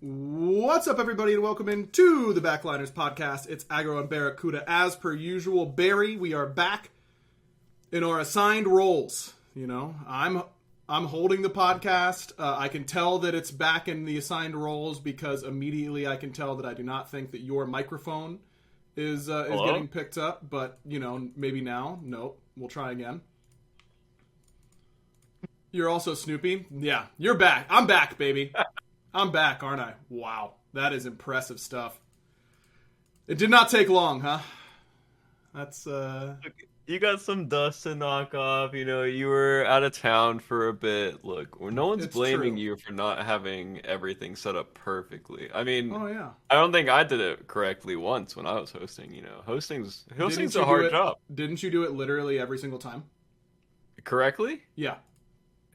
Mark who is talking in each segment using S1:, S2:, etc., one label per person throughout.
S1: What's up, everybody, and welcome into the Backliners podcast. It's Agro and Barracuda. As per usual, Barry, we are back in our assigned roles. You know, I'm holding the podcast. I can tell that it's back in the assigned roles because immediately I can tell that I do not think that your microphone is getting picked up. But, you know, maybe now. Nope. We'll try again. You're also Snoopy? Yeah, you're back. I'm back, baby. I'm back, aren't I? Wow, that is impressive stuff. It did not take long, huh? That's,
S2: You got some dust to knock off, you know, you were out of town for a bit. Look, no one's blaming you for not having everything set up perfectly. I mean, I don't think I did it correctly once when I was hosting, you know. Hosting's a hard job.
S1: Didn't you do it literally every single time?
S2: Correctly?
S1: Yeah.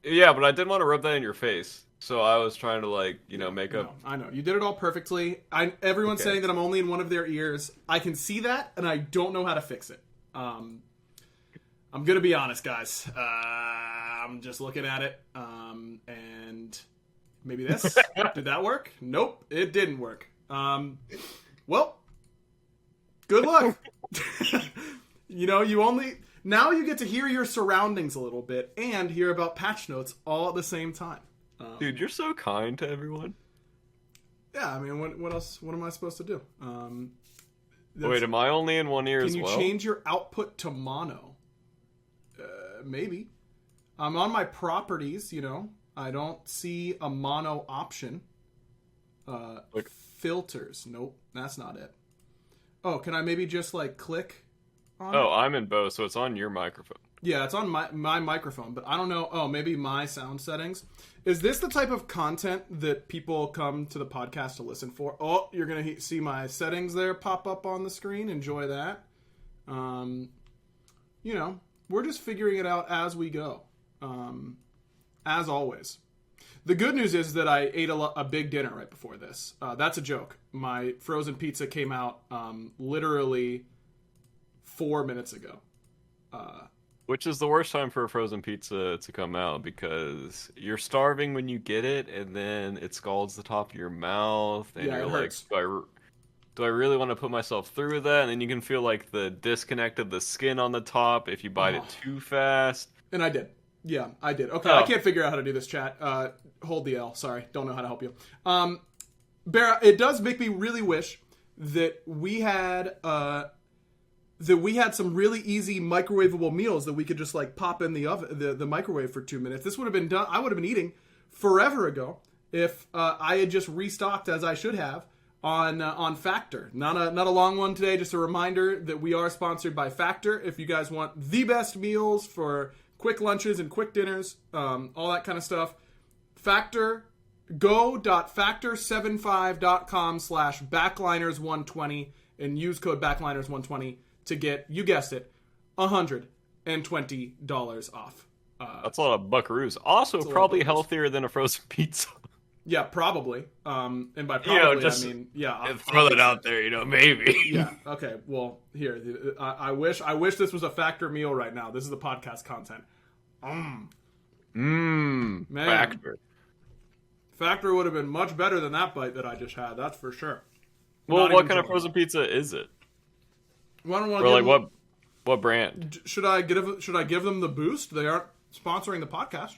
S2: Yeah, but I didn't want to rub that in your face. So I was trying to, like, you know, make up...
S1: I know. You did it all perfectly. Everyone's saying that I'm only in one of their ears. I can see that, and I don't know how to fix it. I'm going to be honest, guys. I'm just looking at it, and maybe this. Did that work? Nope, it didn't work. Well, good luck. You know, now you get to hear your surroundings a little bit and hear about patch notes all at the same time.
S2: Dude, you're so kind to everyone.
S1: Yeah, I mean, what else? What am I supposed to do?
S2: Wait, am I only in one ear as well?
S1: Can you change your output to mono? Maybe. I'm on my properties, you know. I don't see a mono option. Filters. Nope, that's not it. Oh, can I maybe just, like, click on it?
S2: I'm in both, so it's on your microphone.
S1: Yeah, it's on my microphone, but I don't know. Oh, maybe my sound settings. Is this the type of content that people come to the podcast to listen for? Oh, you're going to see my settings there pop up on the screen. Enjoy that. You know, we're just figuring it out as we go. As always. The good news is that I ate a big dinner right before this. That's a joke. My frozen pizza came out literally 4 minutes ago.
S2: Which is the worst time for a frozen pizza to come out because you're starving when you get it, and then it scalds the top of your mouth, and you're like, do I really want to put myself through that? And then you can feel like the disconnect of the skin on the top if you bite it too fast.
S1: And I did. Yeah, I did. Okay, I can't figure out how to do this, chat. Hold the L. Sorry, don't know how to help you. Barra, it does make me really wish that we had... that we had some really easy microwavable meals that we could just, like, pop in the oven, the microwave for 2 minutes. This would have been done. I would have been eating forever ago if I had just restocked as I should have on Factor. Not a long one today. Just a reminder that we are sponsored by Factor. If you guys want the best meals for quick lunches and quick dinners, all that kind of stuff, Factor. Go.factor75.com/backliners120 and use code backliners120 to get, you guessed it, $120 off.
S2: That's a lot of buckaroos. Also, probably healthier than a frozen pizza.
S1: Yeah, probably. And by probably, I mean, yeah.
S2: Throw that out there, you know, maybe.
S1: Yeah, okay. Well, here, I wish this was a Factor meal right now. This is the podcast content. Man. Factor would have been much better than that bite that I just had, that's for sure.
S2: Well, what kind of frozen pizza is it? What brand?
S1: Should I give them the boost? They aren't sponsoring the podcast.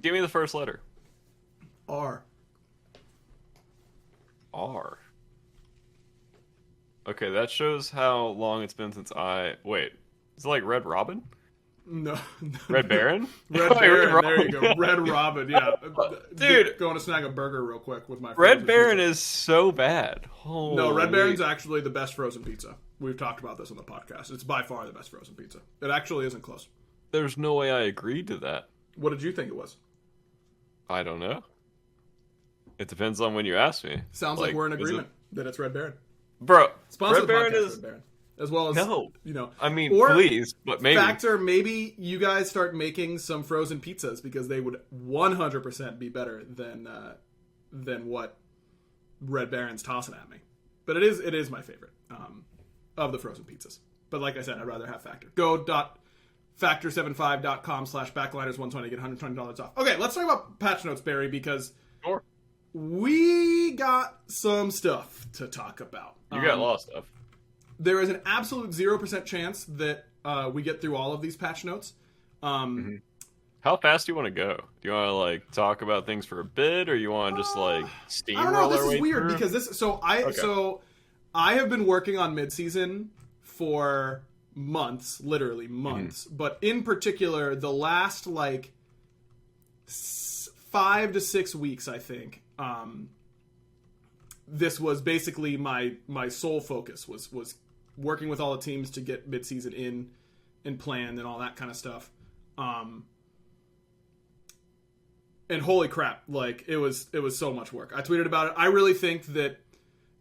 S2: Give me the first letter.
S1: R.
S2: Okay, that shows how long it's been since wait, is it like Red Robin?
S1: No.
S2: Red Baron?
S1: Red Baron, there you go. Red Robin, yeah.
S2: Dude.
S1: Going to snag a burger real quick with my
S2: Red Baron pizza. Is so bad. Holy.
S1: No, Red Baron's actually the best frozen pizza. We've talked about this on the podcast. It's by far the best frozen pizza. It actually isn't close.
S2: There's no way I agreed to that.
S1: What did you think it was?
S2: I don't know. It depends on when you ask me.
S1: Sounds like we're in agreement that it's Red Baron.
S2: Bro,
S1: Red Baron is... Red Baron. As well as, you know...
S2: I mean, please, but maybe...
S1: Factor, maybe you guys start making some frozen pizzas because they would 100% be better than what Red Baron's tossing at me. But it is my favorite of the frozen pizzas. But like I said, I'd rather have Factor. Go.factor75.com/backliners120 to get $120 off. Okay, let's talk about patch notes, Barry, because...
S2: Sure.
S1: we got some stuff to talk about.
S2: You got a lot of stuff.
S1: There is an absolute 0% chance that we get through all of these patch notes.
S2: How fast do you want to go? Do you want to like talk about things for a bit, or you want to just like steamroll?
S1: I don't know. This is weird
S2: through?
S1: Because this. So I have been working on Midseason for months, literally months. But in particular, the last like 5 to 6 weeks, I think. This was basically my sole focus was working with all the teams to get Midseason in and planned and all that kind of stuff. And holy crap, like it was so much work. I tweeted about it. I really think that,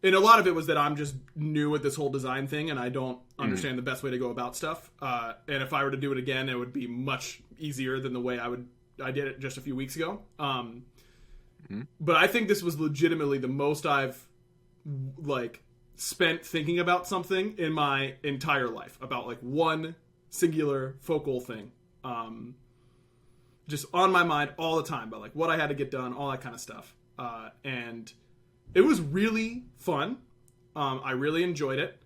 S1: and a lot of it was that I'm just new at this whole design thing and I don't understand the best way to go about stuff. And if I were to do it again, it would be much easier than the way I did it just a few weeks ago. But I think this was legitimately the most I've like spent thinking about something in my entire life, about like one singular focal thing. Just on my mind all the time about like what I had to get done, all that kind of stuff. And it was really fun. I really enjoyed it.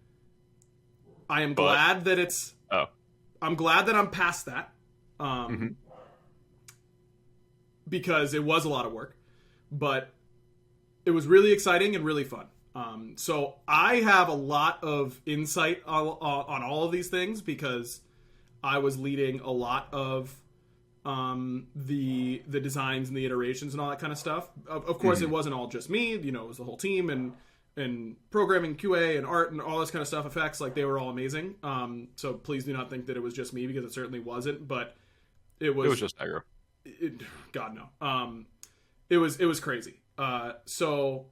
S1: I am glad that it's... I'm glad that I'm past that. Because it was a lot of work. But it was really exciting and really fun. So I have a lot of insight on all of these things because I was leading a lot of the designs and the iterations and all that kind of stuff. Of course, it wasn't all just me. You know, it was the whole team and programming, QA, and art and all this kind of stuff. Effects, like they were all amazing. So please do not think that it was just me because it certainly wasn't. But it was
S2: just aggro.
S1: God no. It was crazy. So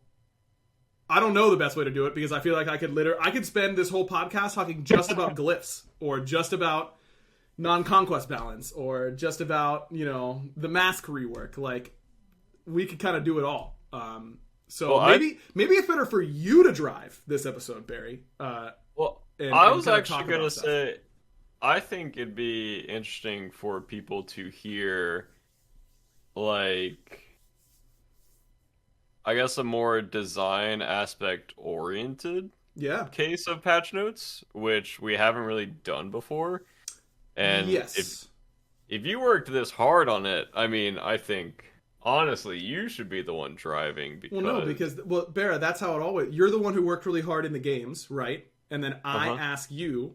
S1: I don't know the best way to do it because I feel like I could spend this whole podcast talking just about glyphs or just about non-conquest balance or just about, you know, the mask rework. Like we could kind of do it all. Maybe it's better for you to drive this episode, Barry.
S2: I was actually going to say, I think it'd be interesting for people to hear, like, I guess a more design aspect oriented case of patch notes, which we haven't really done before. And if you worked this hard on it, I mean, I think honestly you should be the one driving. Because
S1: Barra, that's how it always. You're the one who worked really hard in the games, right? And then I ask you.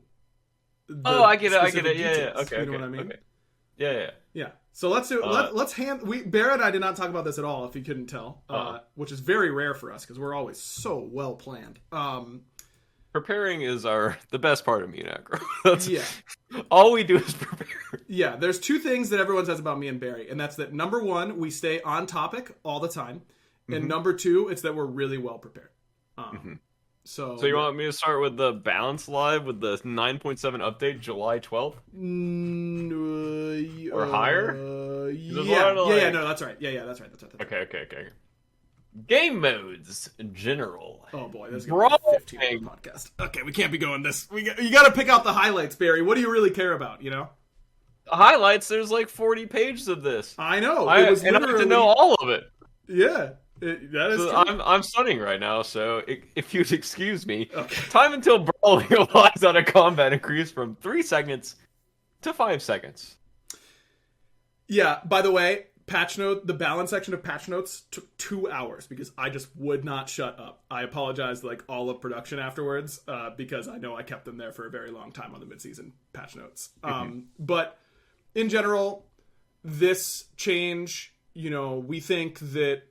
S2: I get it. Yeah. Okay.
S1: You know what I mean?
S2: Okay. Yeah.
S1: So let's do. Barra and I did not talk about this at all. If you couldn't tell, which is very rare for us because we're always so well planned.
S2: Preparing is the best part of me and Aggro. All we do is prepare.
S1: Yeah, there's two things that everyone says about me and Barry, and that's that number one, we stay on topic all the time, and number two, it's that we're really well prepared. So
S2: you want me to start with the Balance Live with the 9.7 update July 12th? Or higher?
S1: No, that's right. Yeah, that's right.
S2: Okay. Game modes in general.
S1: Oh boy, this is going to be a 15-minute podcast. Okay, we can't be going this. You got to pick out the highlights, Barry. What do you really care about, you know?
S2: The highlights, there's like 40 pages of this.
S1: I know.
S2: I have to know all of it.
S1: Yeah, that is true.
S2: I'm studying right now, so if you'd excuse me, time until brawling lies out of combat increased from 3 seconds to 5 seconds.
S1: Yeah, by the way, the balance section of patch notes took 2 hours because I just would not shut up. I apologize, like all of production afterwards, because I know I kept them there for a very long time on the Midseason patch notes. But in general, this change, you know, we think that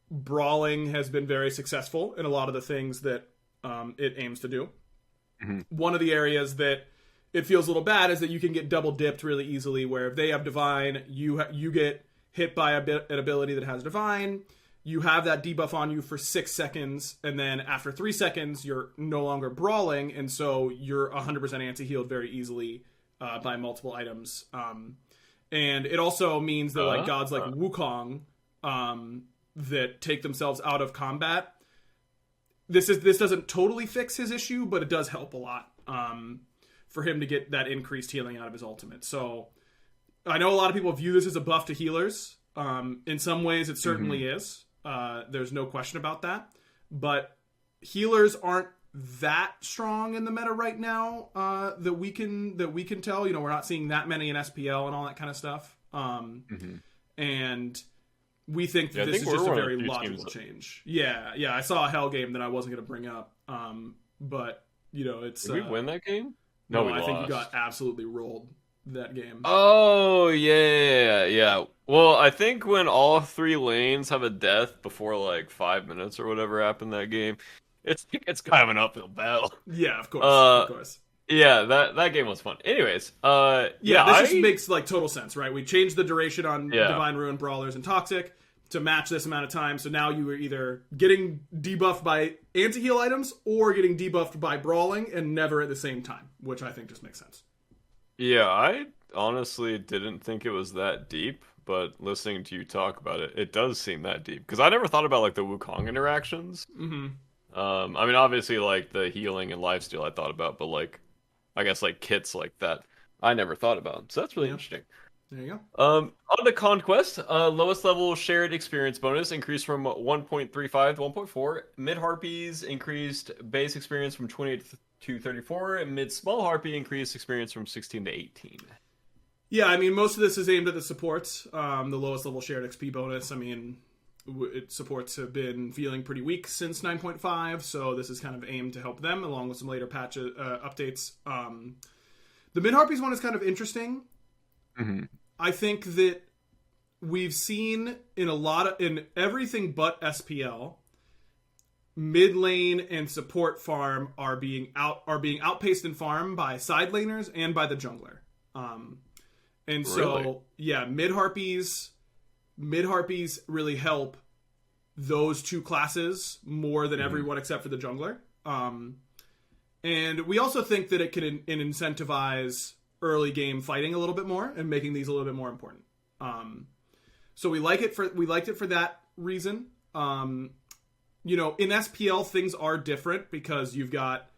S1: brawling has been very successful in a lot of the things that it aims to do. One of the areas that it feels a little bad is that you can get double dipped really easily, where if they have Divine, you get hit by an ability that has Divine, you have that debuff on you for 6 seconds, and then after 3 seconds, you're no longer brawling, and so you're 100% anti-healed very easily by multiple items. And it also means that like gods like Wukong that take themselves out of combat, this doesn't totally fix his issue, but it does help a lot for him to get that increased healing out of his ultimate. So I know a lot of people view this as a buff to healers. In some ways, it certainly is. There's no question about that. But healers aren't that strong in the meta right now that we can tell. We're not seeing that many in SPL and all that kind of stuff. And we think that this is just a very logical change. Yeah. I saw a Hell game that I wasn't going to bring up. But it's.
S2: Did we win that game?
S1: No, I think we got absolutely rolled that game.
S2: Oh yeah. Well, I think when all 3 lanes have a death before like 5 minutes or whatever happened that game, it's kind of an uphill battle.
S1: Yeah, of course.
S2: Yeah, that game was fun. Anyways,
S1: this just makes like total sense, right? We changed the duration on Divine Ruin, Brawlers, and Toxic to match this amount of time. So now you were either getting debuffed by anti-heal items or getting debuffed by brawling, and never at the same time, which I think just makes sense.
S2: Yeah, I honestly didn't think it was that deep, but listening to you talk about it, it does seem that deep. Because I never thought about like the Wukong interactions. I mean, obviously, like the healing and lifesteal I thought about, but like, I guess like kits like that, I never thought about. So that's really interesting.
S1: There you go.
S2: On the Conquest, lowest level shared experience bonus increased from 1.35 to 1.4. Mid Harpies increased base experience from 28 to 34, and mid small Harpy increased experience from 16 to 18.
S1: Yeah, I mean, most of this is aimed at the supports. The lowest level shared XP bonus, I mean, supports have been feeling pretty weak since 9.5, so this is kind of aimed to help them, along with some later patch updates. The Mid Harpies one is kind of interesting. I think that we've seen in everything but SPL, mid lane and support farm are being outpaced in farm by side laners and by the jungler. And so mid harpies really help those two classes more than everyone except for the jungler. And we also think that it can incentivize early game fighting a little bit more and making these a little bit more important. So we liked it for that reason. In SPL things are different because you've got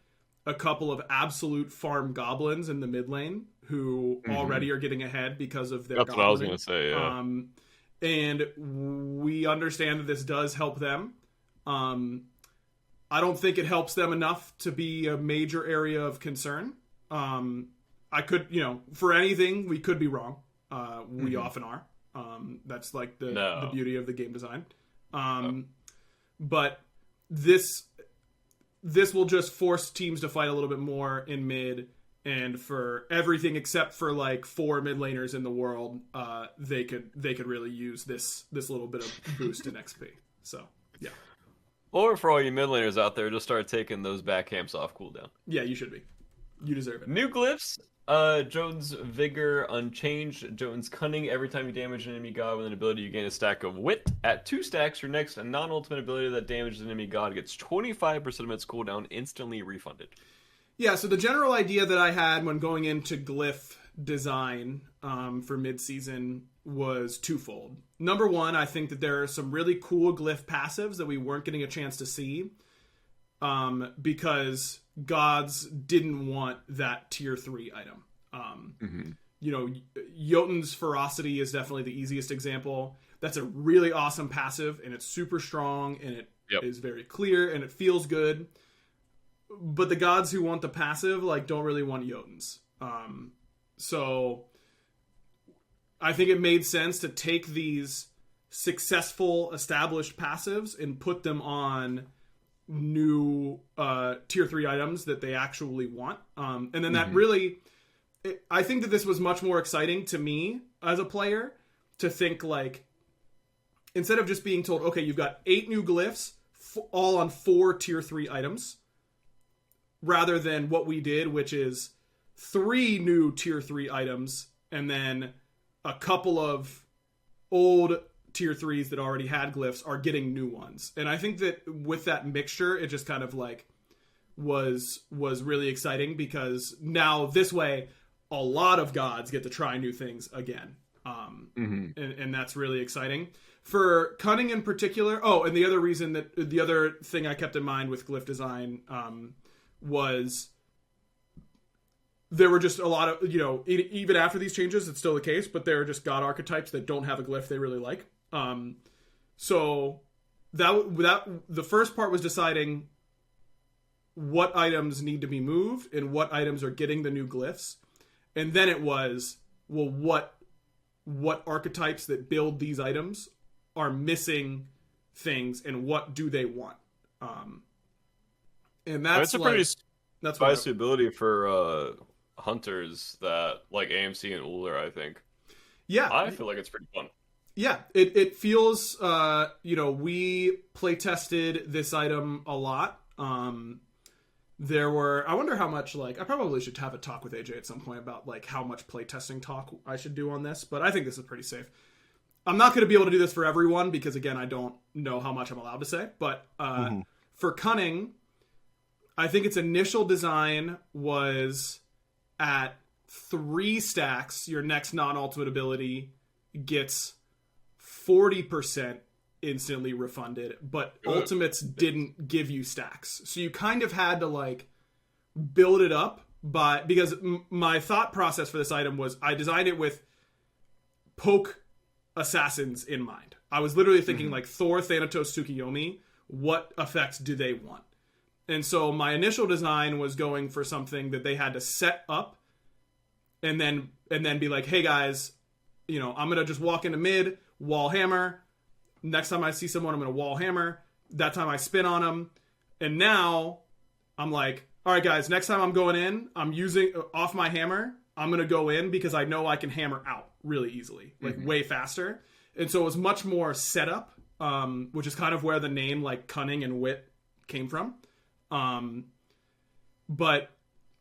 S1: a couple of absolute farm goblins in the mid lane who already are getting ahead because of their
S2: That's
S1: goblin.
S2: What I was going to say, yeah.
S1: And we understand that this does help them. I don't think it helps them enough to be a major area of concern. I could, for anything, we could be wrong. We often are. That's like the beauty of the game design. But this will just force teams to fight a little bit more in mid, and for everything except for like 4 mid laners in the world, they could really use this little bit of boost in XP. So yeah.
S2: Or for all you mid laners out there, just start taking those back camps off cooldown.
S1: Yeah, you should be. You deserve it.
S2: New glyphs. Jotun's Vigor unchanged. Jotun's Cunning. Every time you damage an enemy god with an ability, you gain a stack of Wit. At 2 stacks, your next non-ultimate ability that damages an enemy god gets 25% of its cooldown instantly refunded.
S1: Yeah, so the general idea that I had when going into glyph design for Midseason was twofold. Number one, I think that there are some really cool glyph passives that we weren't getting a chance to see because gods didn't want that tier 3 item. Jotun's Ferocity is definitely the easiest example. That's a really awesome passive, and it's super strong, and it is very clear, and it feels good. But the gods who want the passive don't really want Jotuns. So I think it made sense to take these successful established passives and put them on new tier 3 items that they actually want. And then that really, I think that this was much more exciting to me as a player to think instead of just being told, okay, you've got 8 new glyphs all on 4 tier 3 items, rather than what we did, which is 3 new tier 3 items and then a couple of old tier 3s that already had glyphs are getting new ones. And I think that with that mixture, it just kind of was really exciting, because now this way a lot of gods get to try new things again. And that's really exciting. For Cunning in particular, and the other thing I kept in mind with glyph design was there were just a lot of, even after these changes, it's still the case, but there are just god archetypes that don't have a glyph they really like. So the first part was deciding what items need to be moved and what items are getting the new glyphs. And then it was, well, what archetypes that build these items are missing things and what do they want? And that's
S2: a pretty nice ability for hunters that like AMC and Uller, I think.
S1: Yeah.
S2: I feel like it's pretty fun.
S1: Yeah, it feels, we play tested this item a lot. I wonder how much, I probably should have a talk with AJ at some point about, how much playtesting talk I should do on this, but I think this is pretty safe. I'm not going to be able to do this for everyone because, again, I don't know how much I'm allowed to say, but for Cunning, I think its initial design was at 3 stacks, your next non-ultimate ability gets 40% instantly refunded, but ultimates didn't give you stacks. So you kind of had to build it up because my thought process for this item was I designed it with poke assassins in mind. I was literally thinking Thor, Thanatos, Tsukiyomi, what effects do they want? And so my initial design was going for something that they had to set up and then be like, hey guys, I'm going to just walk into mid, wall hammer. Next time I see someone, I'm going to wall hammer. That time I spin on them. And now I'm like, all right, guys, next time I'm going in, I'm using off my hammer. I'm going to go in because I know I can hammer out really easily, way faster. And so it was much more setup, which is kind of where the name Cunning and Wit came from. But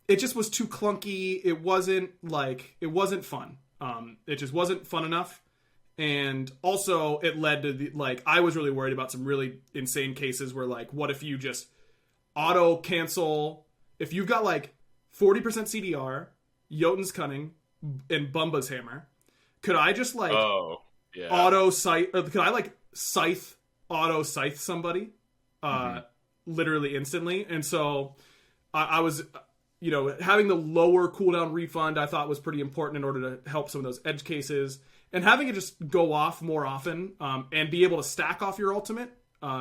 S1: it just was too clunky. It wasn't fun. It just wasn't fun enough. And also it led to I was really worried about some really insane cases where what if you just auto cancel, if you've got 40% CDR, Jotun's Cunning, and Bumba's Hammer, could I just auto scythe, or could I auto scythe somebody literally instantly? And so I was, having the lower cooldown refund I thought was pretty important in order to help some of those edge cases. And having it just go off more often and be able to stack off your ultimate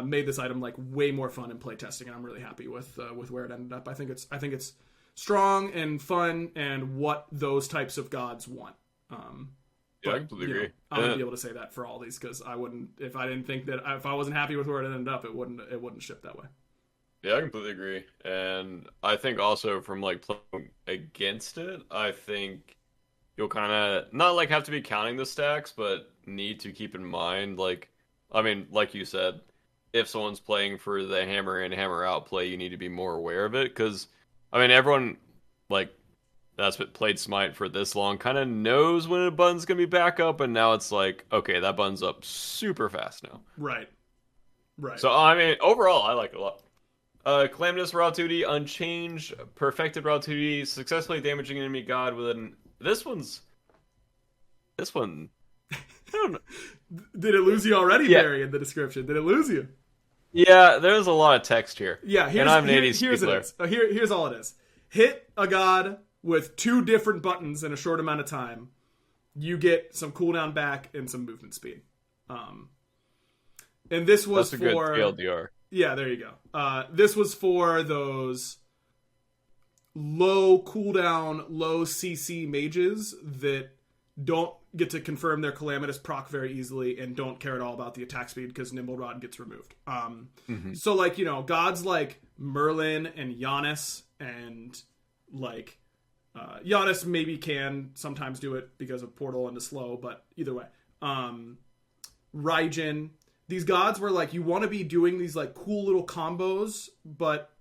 S1: made this item way more fun in playtesting, and I'm really happy with where it ended up. I think it's strong and fun and what those types of gods want.
S2: I completely agree.
S1: I wouldn't be able to say that for all these because I wouldn't, if I didn't think that, if I wasn't happy with where it ended up, it wouldn't ship that way.
S2: Yeah, I completely agree. And I think also from playing against it, I think you'll kind of not have to be counting the stacks, but need to keep in mind, like you said, if someone's playing for the hammer in, hammer out play, you need to be more aware of it. Because, everyone, that's what played Smite for this long, kind of knows when a button's going to be back up, and now it's okay, that button's up super fast now.
S1: Right.
S2: So, overall, I like it a lot. Calamitous Raw 2D, Unchanged, Perfected Raw 2D, successfully damaging enemy god with an... This one... I don't know.
S1: Did it lose you already, Barry, in the description? Did it lose you?
S2: Yeah, there's a lot of text here.
S1: Yeah,
S2: and I'm an 80s player.
S1: Here's all it is. Hit a god with 2 different buttons in a short amount of time. You get some cooldown back and some movement speed. And this was
S2: That's a
S1: for...
S2: good TLDR.
S1: Yeah, there you go. This was for those low cooldown, low CC mages that don't get to confirm their Calamitous proc very easily and don't care at all about the attack speed because Nimble Rod gets removed. So, gods like Merlin and Giannis and, Giannis maybe can sometimes do it because of Portal and the slow, but either way. Raijin... These gods were you want to be doing these cool little combos, but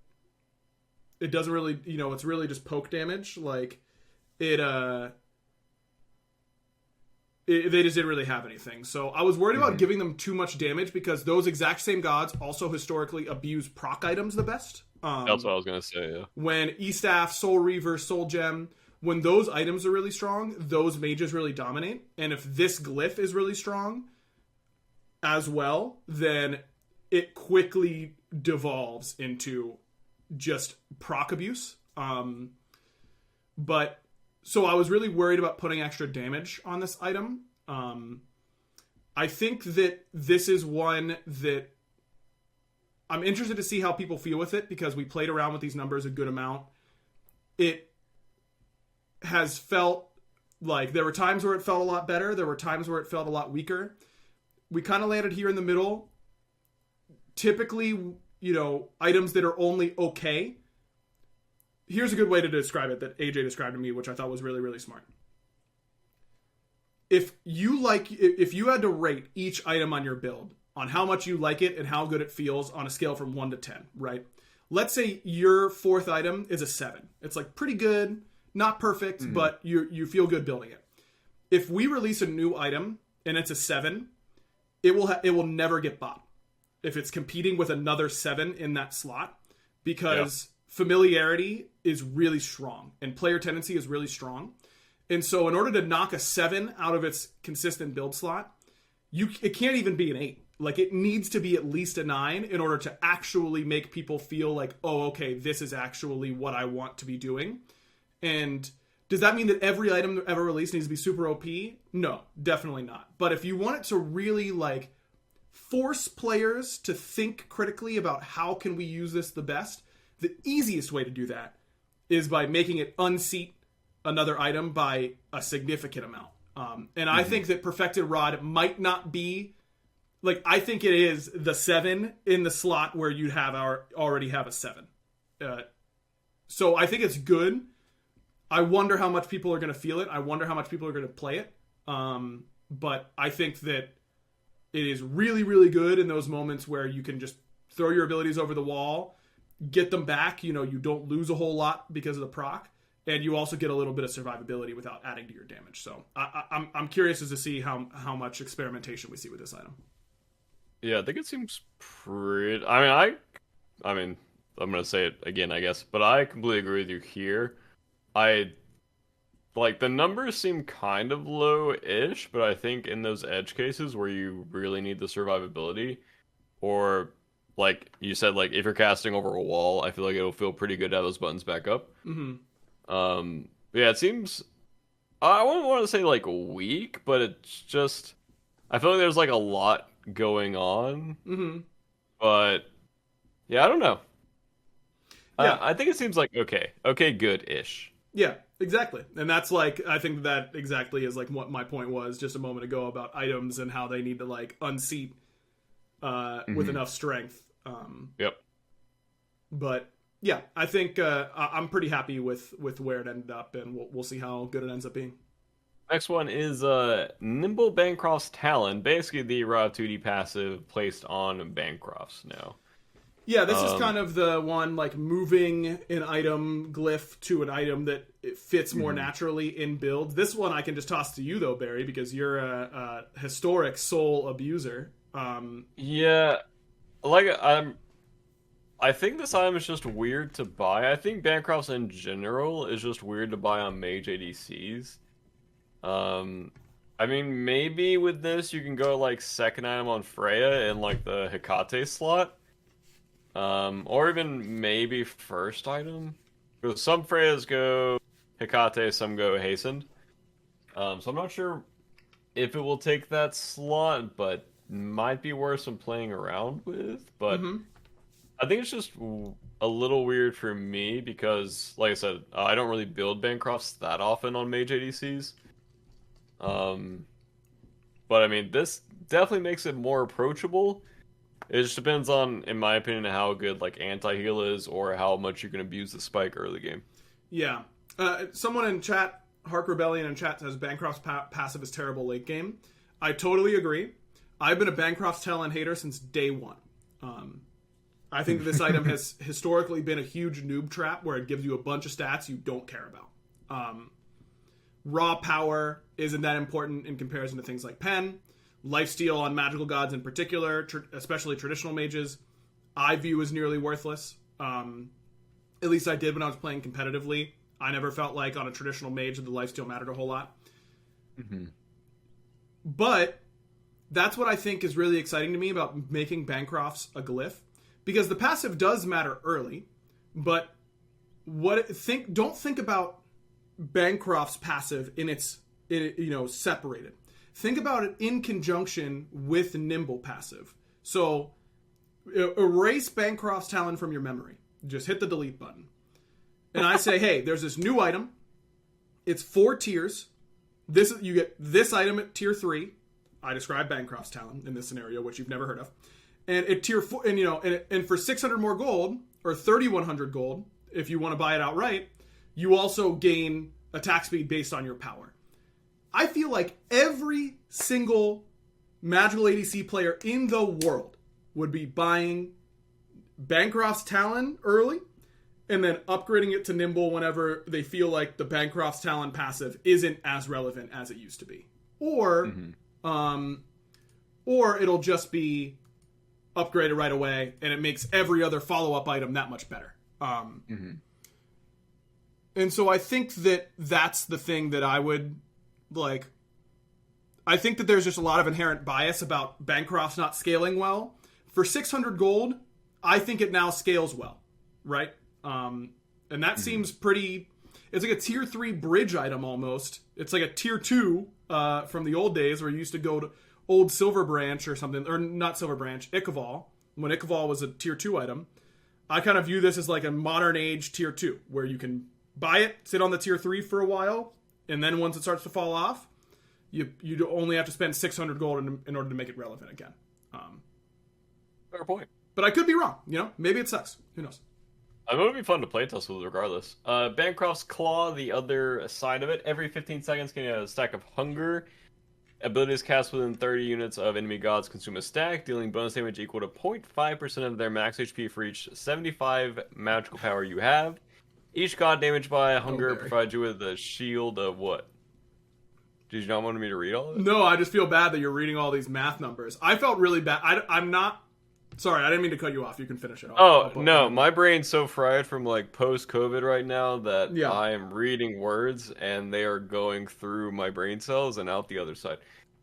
S1: it doesn't really, it's really just poke damage. They just didn't really have anything. So I was worried about giving them too much damage because those exact same gods also historically abuse proc items the best.
S2: That's what I was going to say, yeah. When
S1: E-Staff, Soul Reaver, Soul Gem, when those items are really strong, those mages really dominate. And if this glyph is really strong as well, then it quickly devolves into just proc abuse. But so I was really worried about putting extra damage on this item. I think that this is one that I'm interested to see how people feel with it because we played around with these numbers a good amount. It has felt like there were times where it felt a lot better. There were times where it felt a lot weaker. We kind of landed here in the middle. Typically, you know, items that are only okay. Here's a good way to describe it that AJ described to me, which I thought was really, really smart. If you had to rate each item on your build on how much you like it and how good it feels on a scale from 1 to 10, right? Let's say your 4th item is a 7. It's like pretty good, not perfect, but you feel good building it. If we release a new item and it's a 7, it will never get bought if it's competing with another 7 in that slot, because familiarity is really strong and player tendency is really strong. And so in order to knock a 7 out of its consistent build slot, it can't even be an 8. Like, it needs to be at least a 9 in order to actually make people feel like, oh, okay, this is actually what I want to be doing. And does that mean that every item ever released needs to be super OP? No, definitely not. But if you want it to really, like, force players to think critically about how can we use this the best, the easiest way to do that is by making it unseat another item by a significant amount. And I think that Perfected Rod might not be, like, I think it is the 7 in the slot where you already have a 7. So I think it's good. I wonder how much people are going to feel it. I wonder how much people are going to play it. But I think that it is really, really good in those moments where you can just throw your abilities over the wall, get them back. You know, you don't lose a whole lot because of the proc. And you also get a little bit of survivability without adding to your damage. So I'm curious as to see how much experimentation we see with this item.
S2: Yeah, I think it seems pretty... I mean, I'm going to say it again, I guess. But I completely agree with you here. The numbers seem kind of low-ish, but I think in those edge cases where you really need the survivability, or, like you said, like, if you're casting over a wall, I feel like it'll feel pretty good to have those buttons back up.
S1: Mm-hmm.
S2: Yeah, it seems, I wouldn't want to say like weak, but it's just, I feel like there's like a lot going on.
S1: Mm-hmm.
S2: But yeah, I don't know.
S1: Yeah,
S2: I think it seems like okay, good-ish.
S1: Yeah, exactly. And that's like, I think that exactly is like what my point was just a moment ago about items and how they need to like unseat with enough strength.
S2: Yep.
S1: But yeah, I think I'm pretty happy with where it ended up, and we'll see how good it ends up being.
S2: Next one is Nimble Bancroft's Talon, basically the raw 2D passive placed on Bancrofts now.
S1: Yeah, this is kind of the one, like, moving an item glyph to an item that it fits more naturally in builds. This one I can just toss to you, though, Barry, because you're a historic soul abuser.
S2: Yeah, like, I think this item is just weird to buy. I think Bancrofts in general is just weird to buy on mage ADCs. I mean, maybe with this you can go, like, second item on Freya in, like, the Hecate slot. Or even maybe first item. Because some Freyas go Hecate, some go Hastened. So I'm not sure if it will take that slot, but might be worth some playing around with. But I think it's just a little weird for me because, like I said, I don't really build Bancrofts that often on mage ADCs. But I mean, this definitely makes it more approachable. It just depends on, in my opinion, how good like anti-heal is or how much you can abuse the spike early game.
S1: Yeah. Someone in chat, Hark Rebellion in chat, says Bancroft's passive is terrible late game. I totally agree. I've been a Bancroft's Talon hater since day one. I think this item has historically been a huge noob trap where it gives you a bunch of stats you don't care about. Raw power isn't that important in comparison to things like Pen. Lifesteal on magical gods in particular, especially traditional mages, I view as nearly worthless. At least I did when I was playing competitively. I never felt like on a traditional mage that the lifesteal mattered a whole lot. But that's what I think is really exciting to me about making Bancrofts a glyph. Because the passive does matter early, but don't think about Bancroft's passive separated. Think about it in conjunction with Nimble passive. So erase Bancroft's Talon from your memory. Just hit the delete button. And I say, hey, there's this new item. It's 4 tiers. You get this item at tier 3. I describe Bancroft's Talon in this scenario, which you've never heard of. And at tier 4, and for 600 more gold, or 3,100 gold, if you want to buy it outright, you also gain attack speed based on your power. I feel like every single magical ADC player in the world would be buying Bancroft's Talon early and then upgrading it to Nimble whenever they feel like the Bancroft's Talon passive isn't as relevant as it used to be. Or it'll just be upgraded right away and it makes every other follow-up item that much better. And so I think that that's the thing that I would, like... I think that there's just a lot of inherent bias about Bancroft's not scaling well. For 600 gold, I think it now scales well, right? And that seems pretty... It's like a tier 3 bridge item almost. It's like a tier 2 from the old days where you used to go to old Silver Branch or something. Or not Silver Branch, Ichaival. When Ichaival was a tier 2 item. I kind of view this as like a modern age tier 2 where you can buy it, sit on the tier 3 for a while, and then once it starts to fall off, you only have to spend 600 gold in order to make it relevant again.
S2: Fair point.
S1: But I could be wrong. Maybe it sucks. Who knows?
S2: It would be fun to playtest with regardless. Bancroft's Claw, the other side of it. Every 15 seconds can get a stack of Hunger. Abilities cast within 30 units of enemy gods consume a stack, dealing bonus damage equal to 0.5% of their max HP for each 75 magical power you have. Each god damaged by Hunger provides you with a shield of what? Did you not want me to read all of it?
S1: No, I just feel bad that you're reading all these math numbers. I felt really bad. I'm not... Sorry, I didn't mean to cut you off. You can finish it.
S2: No, my brain's so fried from post-COVID right now that I am reading words and they are going through my brain cells and out the other side.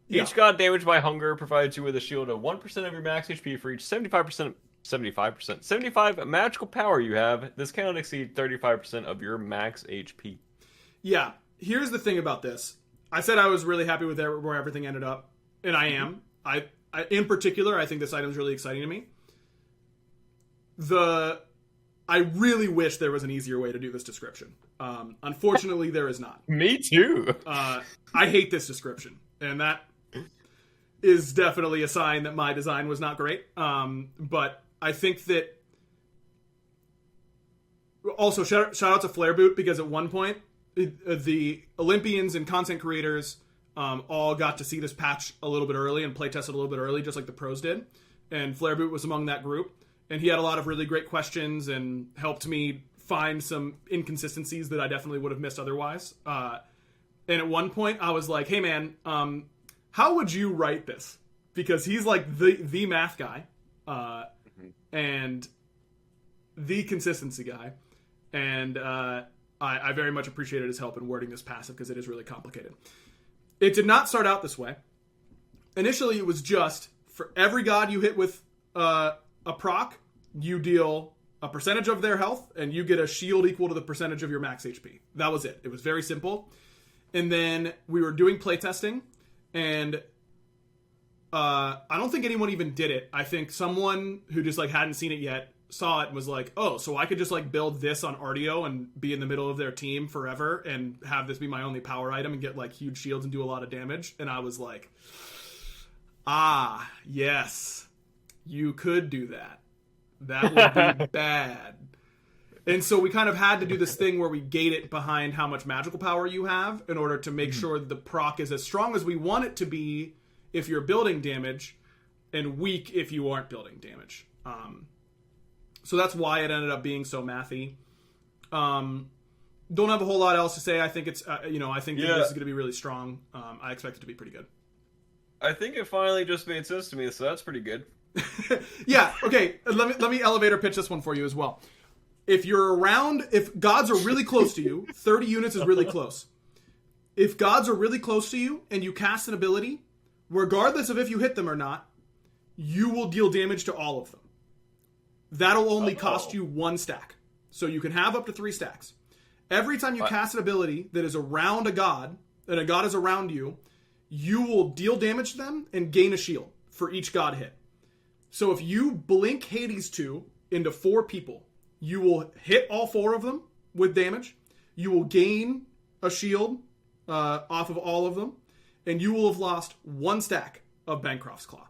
S2: Each god damaged by Hunger provides you with a shield of 1% of your max HP for each 75% 75 magical power you have. This cannot exceed 35% of your max HP. Yeah,
S1: here's the thing about this. I said I was really happy with where everything ended up, and I am. I in particular, I think this item is really exciting to me. I really wish there was an easier way to do this description. Unfortunately, there is not.
S2: Me too.
S1: I hate this description, and that is definitely a sign that my design was not great. But I think that... Also, shout out to Flare Boot, because at one point, the Olympians and content creators all got to see this patch a little bit early and playtest it a little bit early, just like the pros did. And Flare Boot was among that group. And he had a lot of really great questions and helped me find some inconsistencies that I definitely would have missed otherwise. And at one point, I was like, hey man, how would you write this? Because he's like the math guy and the consistency guy. And I very much appreciated his help in wording this passive because it is really complicated. It did not start out this way. Initially, it was just for every god you hit with a proc, you deal a percentage of their health, and you get a shield equal to the percentage of your max HP. That was it. It was very simple. And then we were doing playtesting, and I don't think anyone even did it. I think someone who just hadn't seen it yet saw it and was like, oh, so I could just build this on Artio and be in the middle of their team forever and have this be my only power item and get huge shields and do a lot of damage. And I was like, yes, you could do that. That would be bad. And so we kind of had to do this thing where we gate it behind how much magical power you have in order to make sure that the proc is as strong as we want it to be if you're building damage and weak if you aren't building damage. So that's why it ended up being so mathy. Don't have a whole lot else to say. I think it's, I think that this is going to be really strong. I expect it to be pretty good.
S2: I think it finally just made sense to me, so that's pretty good.
S1: Yeah, okay. Let me elevator pitch this one for you as well. If gods are really close to you, 30 units is really close. If gods are really close to you and you cast an ability, regardless of if you hit them or not, you will deal damage to all of them. That'll only cost you 1 stack. So you can have up to 3 stacks. Every time you cast an ability that is around a god, and a god is around you, you will deal damage to them and gain a shield for each god hit. So if you blink Hades 2 into 4 people, you will hit all 4 of them with damage. You will gain a shield off of all of them. And you will have lost 1 stack of Bancroft's Claw.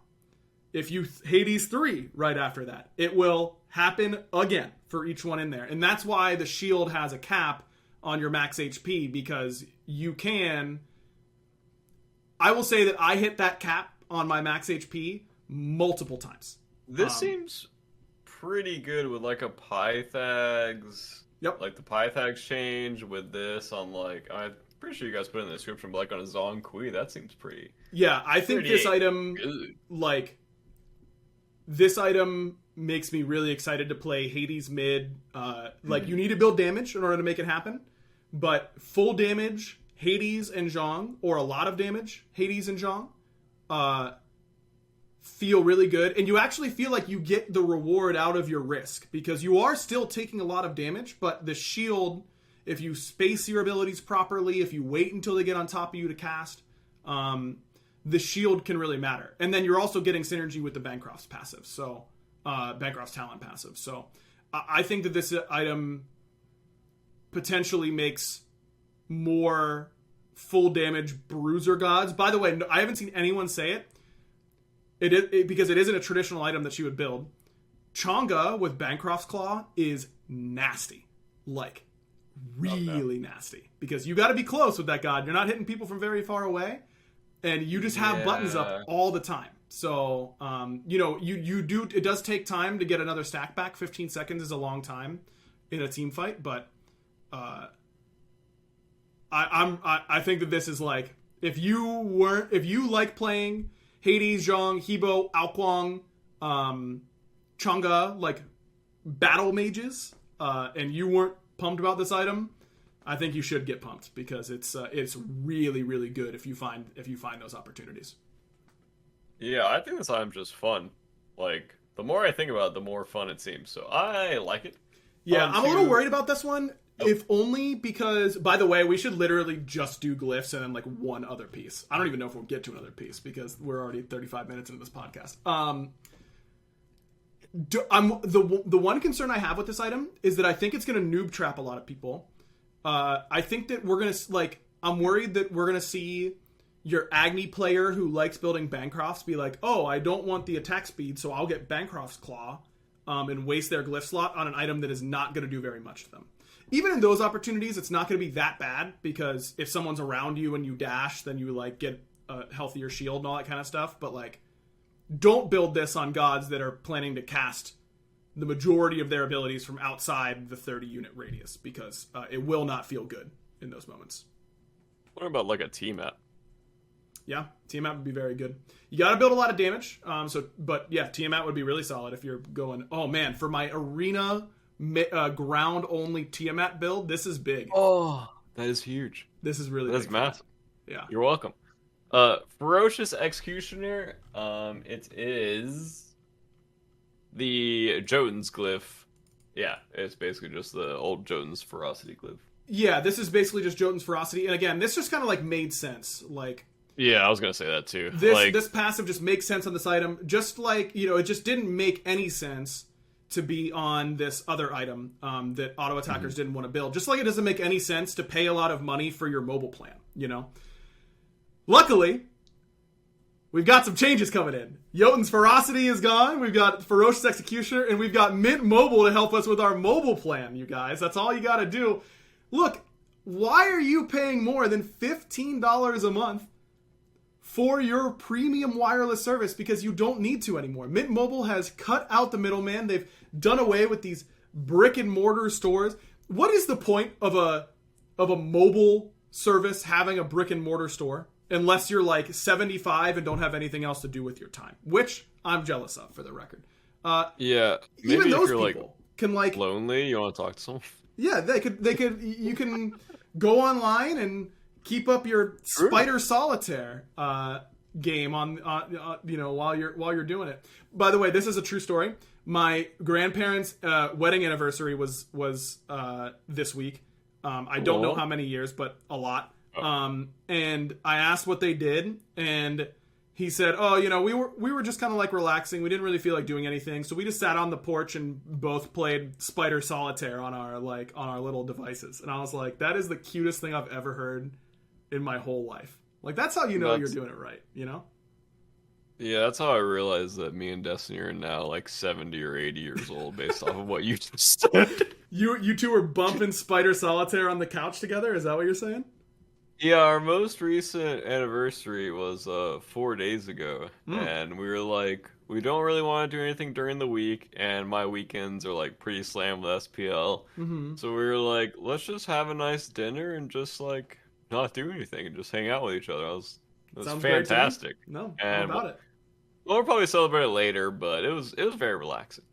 S1: If you Hades 3 right after that, it will happen again for each one in there. And that's why the shield has a cap on your max HP, because you can... I will say that I hit that cap on my max HP multiple times.
S2: This seems pretty good with like a Pythags.
S1: Yep.
S2: Like the Pythags change with this on like... I'm pretty sure you guys put it in the description, but like on a Zong Kui, that seems pretty...
S1: Yeah, I think this item...
S2: good.
S1: Like... This item makes me really excited to play Hades mid. Like, you need to build damage in order to make it happen. But full damage, Hades and Zhong, or a lot of damage, Hades and Zhong, feel really good. And you actually feel like you get the reward out of your risk. Because you are still taking a lot of damage, but the shield, if you space your abilities properly, if you wait until they get on top of you to cast... the shield can really matter. And then you're also getting synergy with the Bancroft's passive. So, Bancroft's talent passive. So, I think that this item potentially makes more full damage bruiser gods. By the way, I haven't seen anyone say it. Because it isn't a traditional item that she would build. Chang'e with Bancroft's Claw is nasty. Like, really nasty. Because you got to be close with that god. You're not hitting people from very far away. And you just have buttons up all the time. So, you do. It does take time to get another stack back. 15 seconds is a long time in a team fight. But I think that this is like, if you like playing Hades, Zhong, Hebo, Aokwang, Chang'e, like battle mages, and you weren't pumped about this item, I think you should get pumped, because it's really, really good if you find those opportunities.
S2: Yeah, I think this item's just fun. Like, the more I think about it, the more fun it seems. So I like it.
S1: Yeah, I'm a little worried about this one, if only because, by the way, we should literally just do glyphs and then like one other piece. I don't even know if we'll get to another piece because we're already 35 minutes into this podcast. The one concern I have with this item is that I think it's going to noob trap a lot of people. I think that we're going to, like, I'm worried that we're going to see your Agni player who likes building Bancrofts be like, oh, I don't want the attack speed, so I'll get Bancroft's Claw, and waste their glyph slot on an item that is not going to do very much to them. Even in those opportunities, it's not going to be that bad, because if someone's around you and you dash, then you, like, get a healthier shield and all that kind of stuff. But, like, don't build this on gods that are planning to cast the majority of their abilities from outside the 30-unit radius, because it will not feel good in those moments.
S2: What about like a T-Map?
S1: Yeah, Tiamat would be very good. You got to build a lot of damage. But yeah, Tiamat would be really solid if you're going, oh man, for my arena ground-only Tiamat build, this is big.
S2: Oh, that is huge.
S1: This is really
S2: That's
S1: big.
S2: massive.
S1: Yeah.
S2: You're welcome. Ferocious Executioner, it is the Jotun's glyph. Yeah, it's basically just the old Jotun's ferocity glyph.
S1: Yeah, this is basically just Jotun's ferocity. And again, this just kind of like made sense. Like,
S2: yeah, I was gonna say that too.
S1: This passive just makes sense on this item. Just like, it just didn't make any sense to be on this other item that auto attackers didn't want to build. Just like it doesn't make any sense to pay a lot of money for your mobile plan, Luckily, we've got some changes coming in. Jotun's Ferocity is gone. We've got Ferocious Executioner, and we've got Mint Mobile to help us with our mobile plan, you guys. That's all you got to do. Look, why are you paying more than $15 a month for your premium wireless service? Because you don't need to anymore. Mint Mobile has cut out the middleman. They've done away with these brick and mortar stores. What is the point of a mobile service having a brick and mortar store? Unless you're like 75 and don't have anything else to do with your time, which I'm jealous of, for the record.
S2: Yeah, maybe
S1: even those
S2: if you're
S1: people can like
S2: lonely, you want to talk to someone.
S1: Yeah, they could. You can go online and keep up your Spider Solitaire game on while you're doing it. By the way, this is a true story. My grandparents' wedding anniversary was this week. I don't know how many years, but a lot. And I asked what they did, and he said, "Oh, we were just kind of like relaxing. We didn't really feel like doing anything, so we just sat on the porch and both played Spider Solitaire on our little devices." And I was like, "That is the cutest thing I've ever heard in my whole life." Like, that's how you're doing it right,
S2: Yeah, that's how I realized that me and Destiny are now like 70 or 80 years old based off of what you just said.
S1: You two were bumping Spider Solitaire on the couch together? Is that what you're saying?
S2: Yeah, our most recent anniversary was 4 days ago, and we were like, we don't really want to do anything during the week, and my weekends are like pretty slammed with SPL. So we were like, let's just have a nice dinner and just like not do anything and just hang out with each other. It was fantastic.
S1: No,
S2: and
S1: how about it?
S2: We'll probably celebrate it later, but it was very relaxing.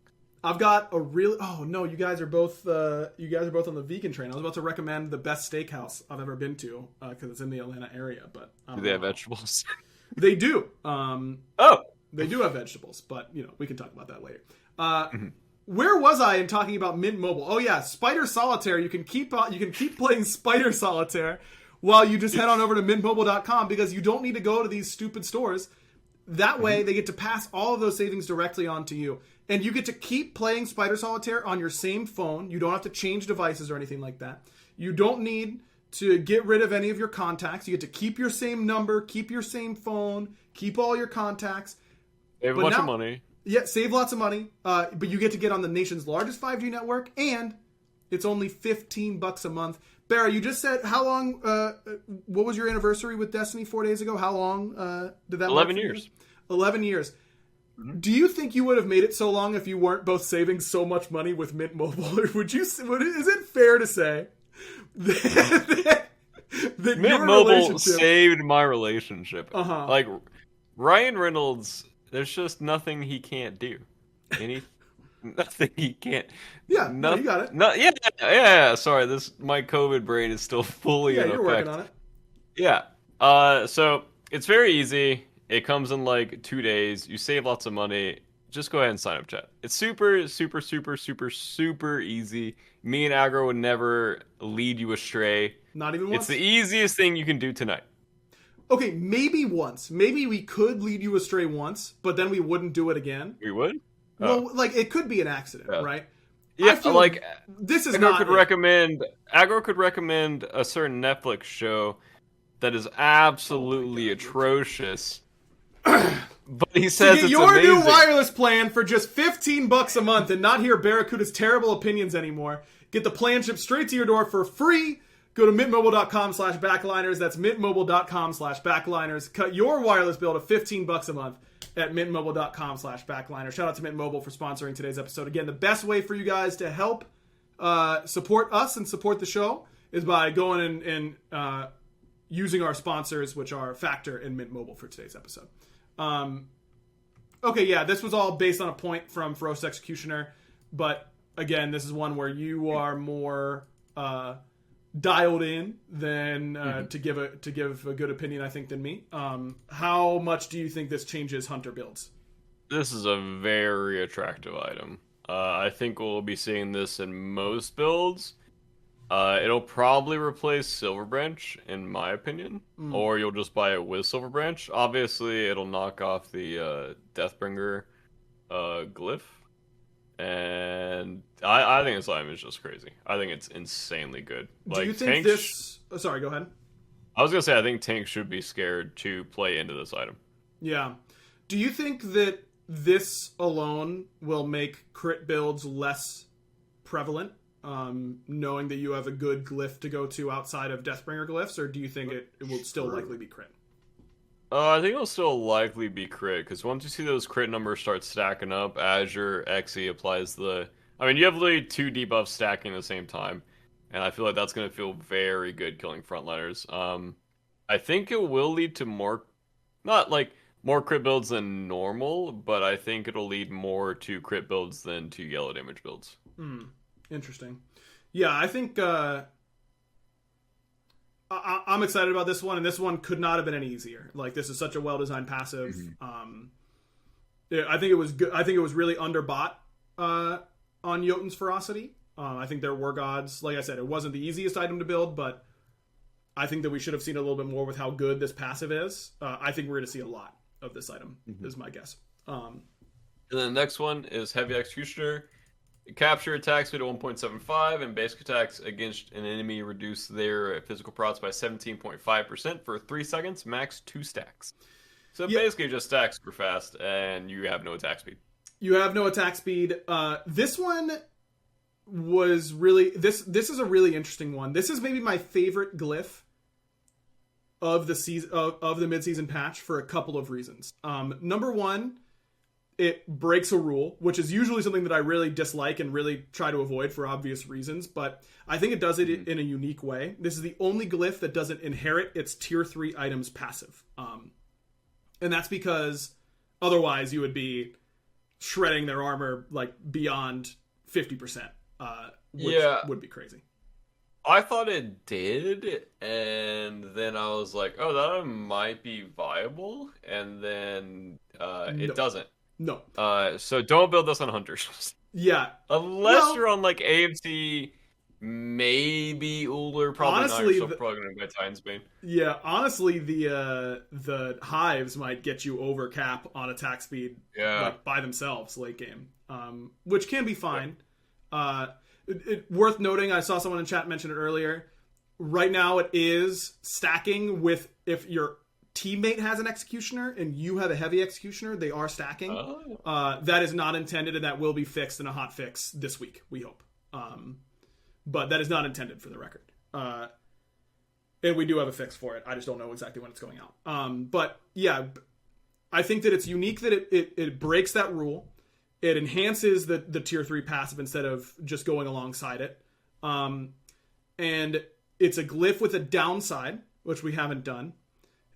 S1: I've got a really... Oh, no, you guys are both on the vegan train. I was about to recommend the best steakhouse I've ever been to, because it's in the Atlanta area, but...
S2: Do they have vegetables?
S1: They do. They do have vegetables, but, we can talk about that later. Where was I in talking about Mint Mobile? Oh, yeah, Spider Solitaire. You can keep playing Spider Solitaire while you just head on over to mintmobile.com, because you don't need to go to these stupid stores. That way, they get to pass all of those savings directly on to you. And you get to keep playing Spider Solitaire on your same phone. You don't have to change devices or anything like that. You don't need to get rid of any of your contacts. You get to keep your same number, keep your same phone, keep all your contacts.
S2: Save a bunch of money.
S1: Yeah, save lots of money. But you get to get on the nation's largest 5G network, and it's only $15 a month. Barra, you just said how long, what was your anniversary with Destiny 4 days ago? How long did that
S2: 11 years.
S1: 11 years. Do you think you would have made it so long if you weren't both saving so much money with Mint Mobile? Or is it fair to say that
S2: Mint Mobile saved my relationship? Like, Ryan Reynolds, there's just nothing he can't do. Nothing he can't.
S1: Yeah, no, you got it.
S2: Yeah. Sorry, my COVID brain is still fully in effect.
S1: You're working on it.
S2: Yeah. So it's very easy. It comes in like 2 days. You save lots of money. Just go ahead and sign up, chat. It's super, super, super, super, super easy. Me and Aggro would never lead you astray.
S1: Not even once?
S2: It's the easiest thing you can do tonight.
S1: Okay, maybe once. Maybe we could lead you astray once, but then we wouldn't do it again.
S2: We would?
S1: Well, like, it could be an accident, right?
S2: Yeah, like,
S1: this is
S2: Aggro could recommend a certain Netflix show that is absolutely atrocious. But he says it's
S1: your
S2: amazing.
S1: New wireless plan for just $15 a month and not hear Barracuda's terrible opinions anymore. Get the plan shipped straight to your door for free. Go to mintmobile.com/backliners. That's mintmobile.com/backliners. Cut your wireless bill to $15 a month at mintmobile.com/backliners. Shout out to Mint Mobile for sponsoring today's episode. Again, the best way for you guys to help support us and support the show is by going and using our sponsors, which are Factor and Mint Mobile, for today's episode. Okay, yeah, this was all based on a point from Ferocious Executioner, but again, this is one where you are more dialed in than to give a good opinion, I think, than me. How much do you think this changes Hunter builds?
S2: This is a very attractive item. I think we'll be seeing this in most builds. It'll probably replace Silver Branch, in my opinion, or you'll just buy it with Silver Branch. Obviously, it'll knock off the Deathbringer glyph, and I think this item is just crazy. I think it's insanely good.
S1: Do you think this... Oh, sorry, go ahead.
S2: I was going to say, I think Tank should be scared to play into this item.
S1: Yeah. Do you think that this alone will make crit builds less prevalent? Knowing that you have a good glyph to go to outside of Deathbringer glyphs, or do you think it will still likely be crit?
S2: I think it'll still likely be crit, because once you see those crit numbers start stacking up as your XE applies the... I mean, you have literally 2 debuffs stacking at the same time, and I feel like that's going to feel very good killing frontliners. I think it will lead to more... Not, like, more crit builds than normal, but I think it'll lead more to crit builds than to yellow damage builds.
S1: Interesting. Yeah, I think I'm excited about this one, and this one could not have been any easier. Like, this is such a well-designed passive. I think it was good. I think it was really underbought on Jotun's Ferocity. I think there were gods. Like I said, it wasn't the easiest item to build, but I think that we should have seen a little bit more with how good this passive is. I think we're going to see a lot. of this item, is my guess.
S2: And then the next one is Heavy Executioner. Capture attack speed at 1.75 and basic attacks against an enemy reduce their physical procs by 17.5% for 3 seconds, max 2 stacks. So basically just stacks super fast, and you have no attack speed.
S1: You have no attack speed. This one was really... This is a really interesting one. This is maybe my favorite glyph of the season of the mid-season patch for a couple of reasons. Number one, it breaks a rule, which is usually something that I really dislike and really try to avoid for obvious reasons, but I think it does it in a unique way. This is the only glyph that doesn't inherit its tier 3 items passive. And that's because otherwise you would be shredding their armor like beyond 50%, which would be crazy.
S2: I thought it did, and then I was like, oh, that might be viable, and then it doesn't.
S1: No.
S2: So don't build this on Hunters.
S1: Yeah.
S2: Unless you're on like AMC, maybe Uller, probably honestly, not. You're still probably going to buy Titan's Bane.
S1: Yeah, honestly, the Hives might get you over cap on attack speed like, by themselves late game, which can be fine. Worth noting, I saw someone in chat mention it earlier. Right now it is stacking with if your teammate has an Executioner and you have a Heavy Executioner, they are stacking. That is not intended, and that will be fixed in a hot fix this week, we hope. But that is not intended for the record. And we do have a fix for it. I just don't know exactly when it's going out. But yeah, I think that it's unique that it breaks that rule. It enhances the tier 3 passive instead of just going alongside it. And it's a glyph with a downside, which we haven't done.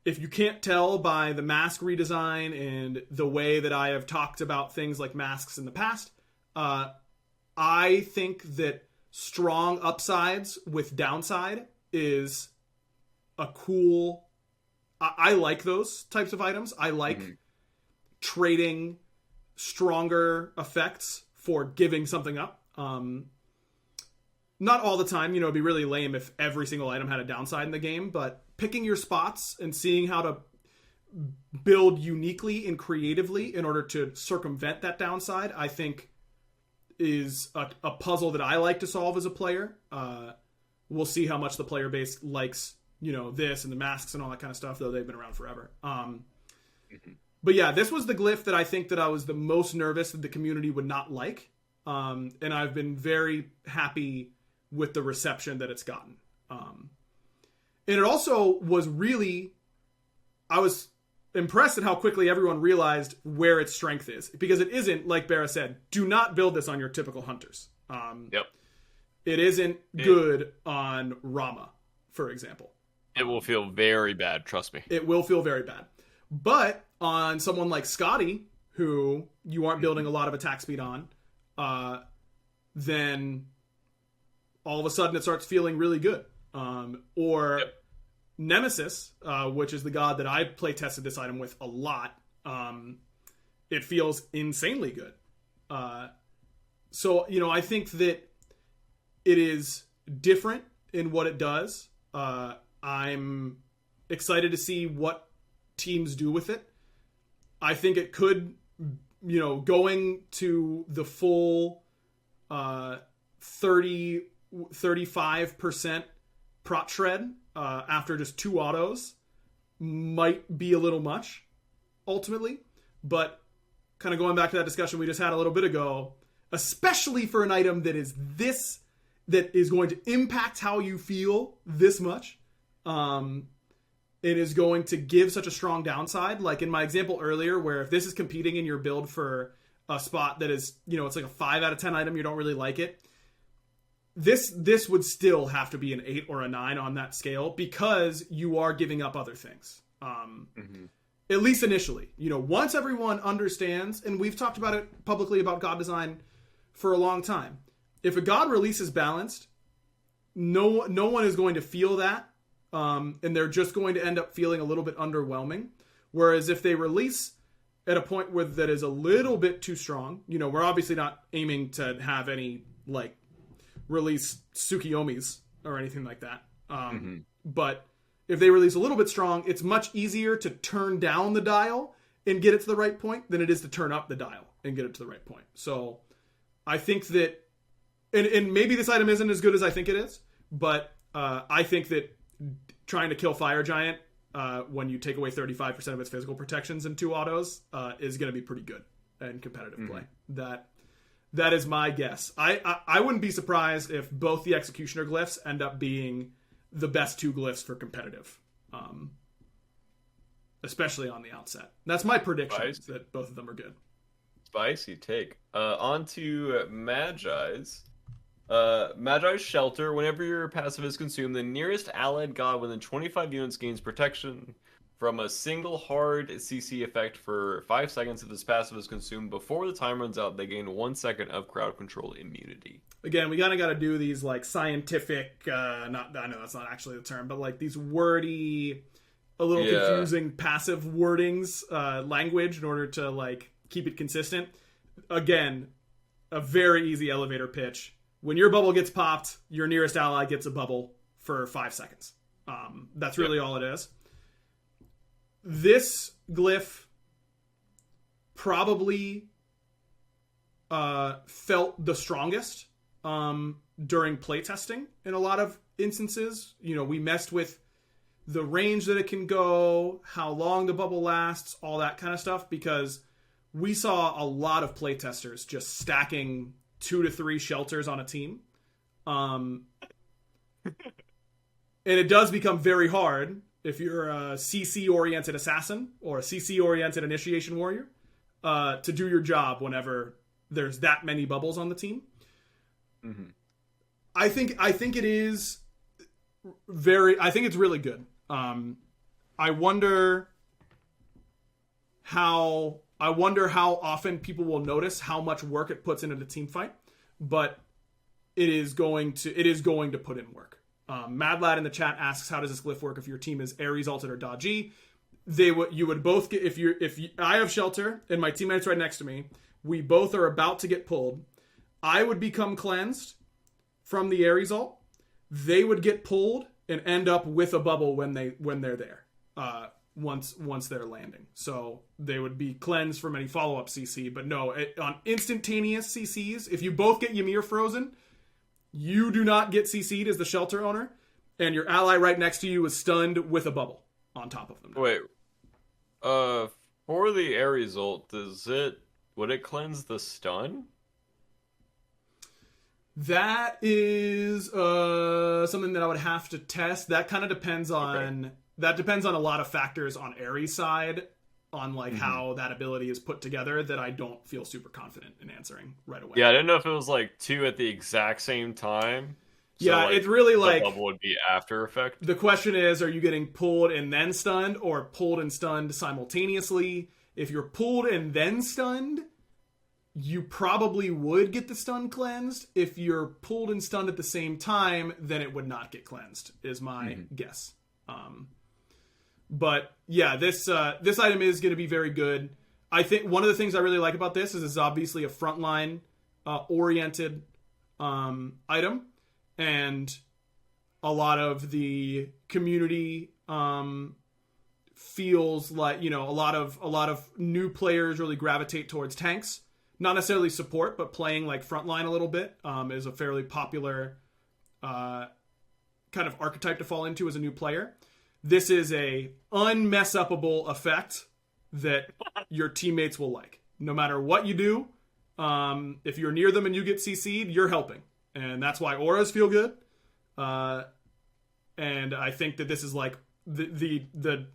S1: If you can't tell by the mask redesign and the way that I have talked about things like masks in the past, I think that strong upsides with downside is a cool... I like those types of items. I like trading stronger effects for giving something up. Not all the time, it'd be really lame if every single item had a downside in the game, but picking your spots and seeing how to build uniquely and creatively in order to circumvent that downside, I think is a puzzle that I like to solve as a player. We'll see how much the player base likes, this and the masks and all that kind of stuff, though they've been around forever. But yeah, this was the glyph that I think that I was the most nervous that the community would not like. And I've been very happy with the reception that it's gotten. And it also was really... I was impressed at how quickly everyone realized where its strength is. Because it isn't, like Barra said, do not build this on your typical Hunters. It isn't good on Rama, for example.
S2: It will feel very bad, trust me.
S1: It will feel very bad. But on someone like Scotty, who you aren't building a lot of attack speed on, then all of a sudden it starts feeling really good. Nemesis, which is the god that I play tested this item with a lot, it feels insanely good. So, I think that it is different in what it does. I'm excited to see what teams do with it. I think it could, going to the full 35% prot shred after just 2 autos might be a little much ultimately, but kind of going back to that discussion we just had a little bit ago, especially for an item that is going to impact how you feel this much, it is going to give such a strong downside. Like in my example earlier, where if this is competing in your build for a spot that is, it's like a 5 out of 10 item, you don't really like it. This would still have to be an 8 or a 9 on that scale because you are giving up other things. At least initially. Once everyone understands, and we've talked about it publicly about god design for a long time. If a god releases balanced, no one is going to feel that. And they're just going to end up feeling a little bit underwhelming. Whereas if they release at a point where that is a little bit too strong, we're obviously not aiming to have any, release Tsukiyomis or anything like that. But if they release a little bit strong, it's much easier to turn down the dial and get it to the right point than it is to turn up the dial and get it to the right point. So I think that, and maybe this item isn't as good as I think it is, but I think that trying to kill Fire Giant when you take away 35% of its physical protections and 2 autos is going to be pretty good in competitive play. That is my guess. I wouldn't be surprised if both the Executioner glyphs end up being the best 2 glyphs for competitive, especially on the outset. That's my prediction, that both of them are good.
S2: Spicy take. On to Magi's. Magi's Shelter. Whenever your passive is consumed, the nearest allied god within 25 units gains protection from a single hard CC effect for 5 seconds. If this passive is consumed before the time runs out, they gain 1 second of crowd control immunity.
S1: Again, we kind of got to do these like scientific, I know that's not actually the term, but like these wordy, a little confusing passive wordings, language in order to like keep it consistent. Again, a very easy elevator pitch. When your bubble gets popped, your nearest ally gets a bubble for 5 seconds. That's really all it is. This glyph probably felt the strongest during playtesting in a lot of instances. You know, we messed with the range that it can go, how long the bubble lasts, all that kind of stuff, because we saw a lot of playtesters just stacking 2 to 3 shelters on a team. And it does become very hard if you're a CC-oriented assassin or a CC-oriented initiation warrior to do your job whenever there's that many bubbles on the team. Mm-hmm. I think it is I think it's really good. I wonder how often people will notice how much work it puts into the team fight, but it is going to put in work. Mad Lad in the chat asks, how does this glyph work if your team is Ares, Alted, or Dodgy? You would both get, if I have Shelter and my teammate's right next to me, we both are about to get pulled. I would become cleansed from the Ares ult. They would get pulled and end up with a bubble when they're there. Once they're landing. So they would be cleansed from any follow-up CC, but no, on instantaneous CCs, if you both get Ymir frozen, you do not get CC'd as the Shelter owner, and your ally right next to you is stunned with a bubble on top of them.
S2: Wait, for the Ares ult, would it cleanse the stun?
S1: That is something that I would have to test. That kind of depends on... Okay. That depends on a lot of factors on Ares' side, on like how that ability is put together, that I don't feel super confident in answering right away.
S2: Yeah, I didn't know if it was like 2 at the exact same time.
S1: So, yeah, like, it's really like...
S2: the bubble would be after effect.
S1: The question is, are you getting pulled and then stunned, or pulled and stunned simultaneously? If you're pulled and then stunned, you probably would get the stun cleansed. If you're pulled and stunned at the same time, then it would not get cleansed, is my guess. But yeah, this item is going to be very good. I think one of the things I really like about this is it's obviously a frontline oriented item, and a lot of the community feels like, you know, a lot of new players really gravitate towards tanks, not necessarily support, but playing like frontline a little bit is a fairly popular kind of archetype to fall into as a new player. This is a unmess-upable effect that your teammates will like. No matter what you do, if you're near them and you get CC'd, you're helping. And that's why auras feel good. And I think that this is like the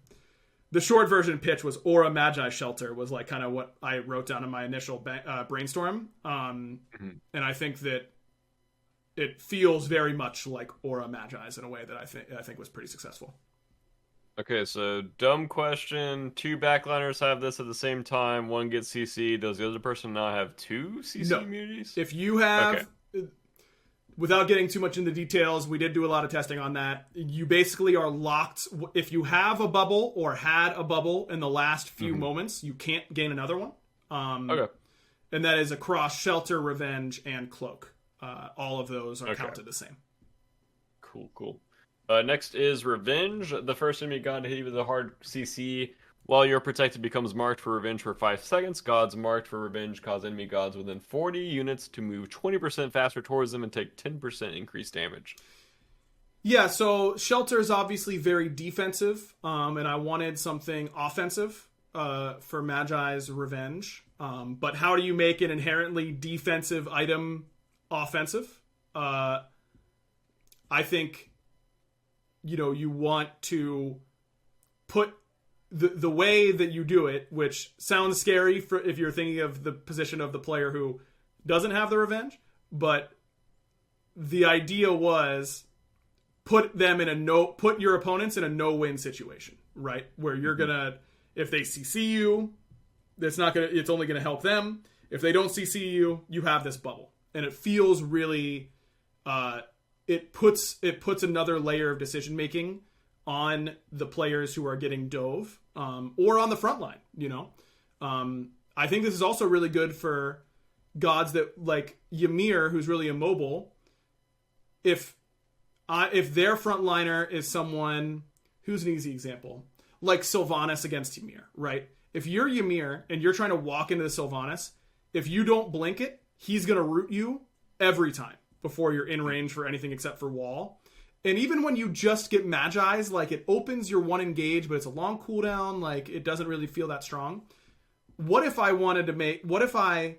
S1: short version pitch was Aura Magi Shelter was like kind of what I wrote down in my initial brainstorm. And I think that it feels very much like Aura Magi's in a way that I think was pretty successful.
S2: Okay, so dumb question. 2 backliners have this at the same time. 1 gets CC. Does the other person not have 2 CC immunities?
S1: If you have, without getting too much into details, we did do a lot of testing on that. You basically are locked. If you have a bubble or had a bubble in the last few moments, you can't gain another one. Okay. And that is across Shelter, Revenge, and Cloak. All of those are counted the same.
S2: Cool. Next is Revenge. The first enemy got hit with a hard CC While your protected becomes marked for revenge for 5 seconds, gods marked for revenge cause enemy gods within 40 units to move 20% faster towards them and take 10% increased damage.
S1: Yeah, so Shelter is obviously very defensive, and I wanted something offensive for Magi's Revenge. But how do you make an inherently defensive item offensive? I think, you want to put the way that you do it, which sounds scary if you're thinking of the position of the player who doesn't have the revenge, but the idea was put your opponents in a no-win situation, right? Where you're gonna, if they CC you, it's only gonna help them. If they don't CC you, you have this bubble, and it feels really, it puts another layer of decision making on the players who are getting dove, or on the front line, I think this is also really good for gods that, like Ymir, who's really immobile. If their frontliner is someone who's an easy example, like Sylvanas against Ymir, right? If you're Ymir and you're trying to walk into the Sylvanas, if you don't blink it, he's going to root you every time before you're in range for anything except for wall. And even when you just get Magi's, like, it opens your one engage, but it's a long cooldown, like, it doesn't really feel that strong. What if I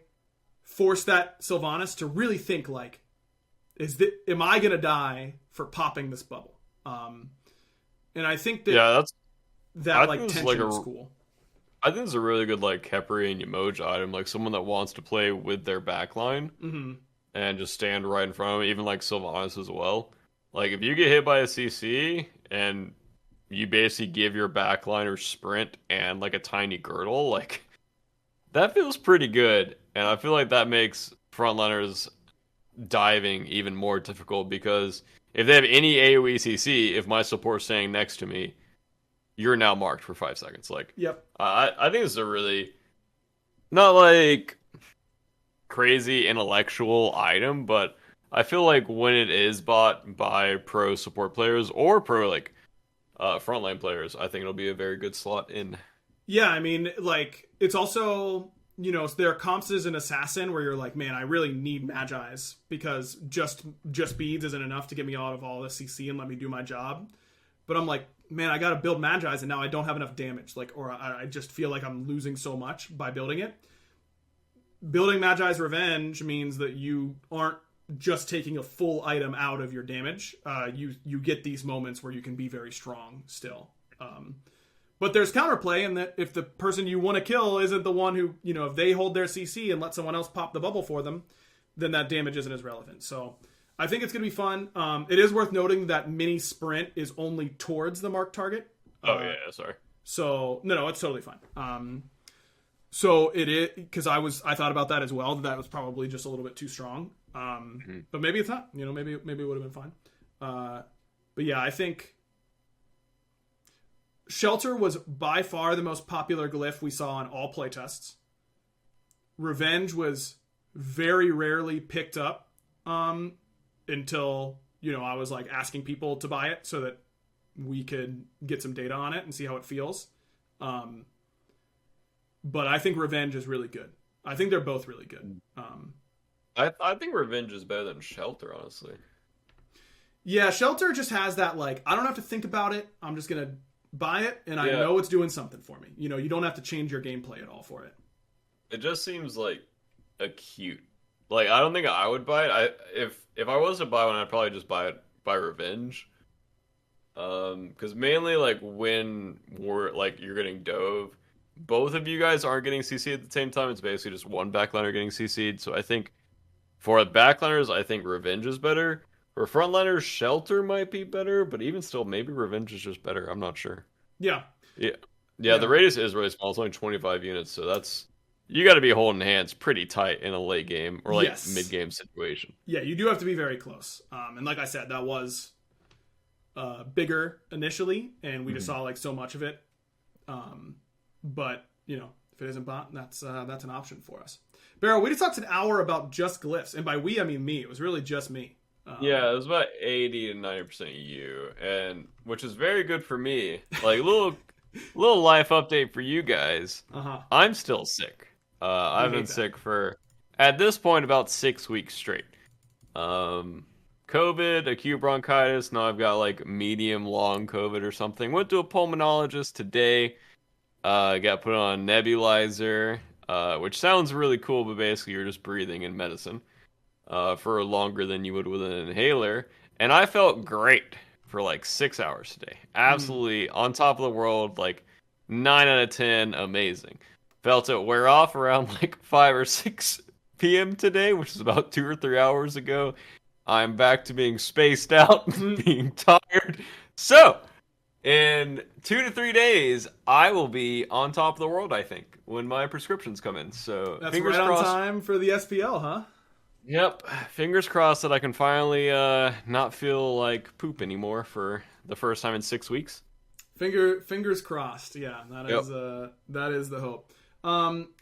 S1: forced that Sylvanas to really think, like, am I going to die for popping this bubble? And I think that tension is cool.
S2: I think it's a really good, like, Khepri and Yemoja item, like someone that wants to play with their backline and just stand right in front of them, even like Sylvanas as well. Like, if you get hit by a CC and you basically give your backliner sprint and like a tiny girdle, like, that feels pretty good. And I feel like that makes frontliners diving even more difficult, because if they have any AoE CC, if my support's standing next to me, you're now marked for 5 seconds. Like,
S1: yep.
S2: I think it's a really, not like crazy intellectual item, but I feel like when it is bought by pro support players or pro like frontline players, I think it'll be a very good slot in.
S1: Yeah, I mean, like, it's also, there are comps as an assassin where you're like, man, I really need Magi's, because just beads isn't enough to get me out of all the CC and let me do my job. But I'm like, man, I got to build Magi's, and now I don't have enough damage, like, or I just feel like I'm losing so much by building it. Building Magi's Revenge means that you aren't just taking a full item out of your damage. You get these moments where you can be very strong still. But there's counterplay in that if the person you want to kill isn't the one who, if they hold their CC and let someone else pop the bubble for them, then that damage isn't as relevant. So I think it's going to be fun. It is worth noting that mini sprint is only towards the marked target.
S2: Yeah, sorry.
S1: So no, it's totally fine. So it is, because I thought about that as well. That was probably just a little bit too strong. But maybe it's not. Maybe it would have been fine. But yeah, I think Shelter was by far the most popular glyph we saw on all playtests. Revenge was very rarely picked up until I was like asking people to buy it so that we could get some data on it and see how it feels. But I think Revenge is really good. I think they're both really good.
S2: I think Revenge is better than Shelter, honestly.
S1: Yeah, Shelter just has that, like, I don't have to think about it. I'm just going to buy it, and I know it's doing something for me. You don't have to change your gameplay at all for it.
S2: It just seems like acute. Like, I don't think I would buy it. If I was to buy one, I'd probably just buy it by Revenge. Because mainly, like, when you're getting dove, both of you guys aren't getting CC'd at the same time. It's basically just one backliner getting CC'd. So I think for backliners, I think Revenge is better. For frontliners, Shelter might be better, but even still, maybe Revenge is just better. I'm not sure.
S1: Yeah.
S2: The radius is really small. It's only 25 units, so that's, you got to be holding hands pretty tight in a late game or mid-game situation.
S1: Yeah, you do have to be very close. And like I said, that was bigger initially, and we just saw like so much of it. But if it isn't bought, that's an option for us. Barrow, we just talked an hour about just glyphs, and by we I mean me. It was really just me.
S2: Yeah, it was about 80 to 90% you, and which is very good for me. Like, a little Little life update for you guys.
S1: Uh-huh.
S2: I'm still sick. I've been sick for, at this point, about 6 weeks straight. COVID, acute bronchitis. Now I've got like medium long COVID or something. Went to a pulmonologist today. Got put on a nebulizer, which sounds really cool, but basically you're just breathing in medicine for longer than you would with an inhaler. And I felt great for like 6 hours today. Absolutely on top of the world, like 9 out of 10, amazing. Felt it wear off around like 5 or 6 p.m. today, which is about 2 or 3 hours ago. I'm back to being spaced out, being tired. So, in 2 to 3 days, I will be on top of the world, I think, when my prescriptions come in. So,
S1: that's
S2: fingers
S1: right
S2: crossed.
S1: On time for the SPL, huh?
S2: Yep. Fingers crossed that I can finally not feel like poop anymore for the first time in 6 weeks.
S1: Fingers crossed. Yeah, that is the hope.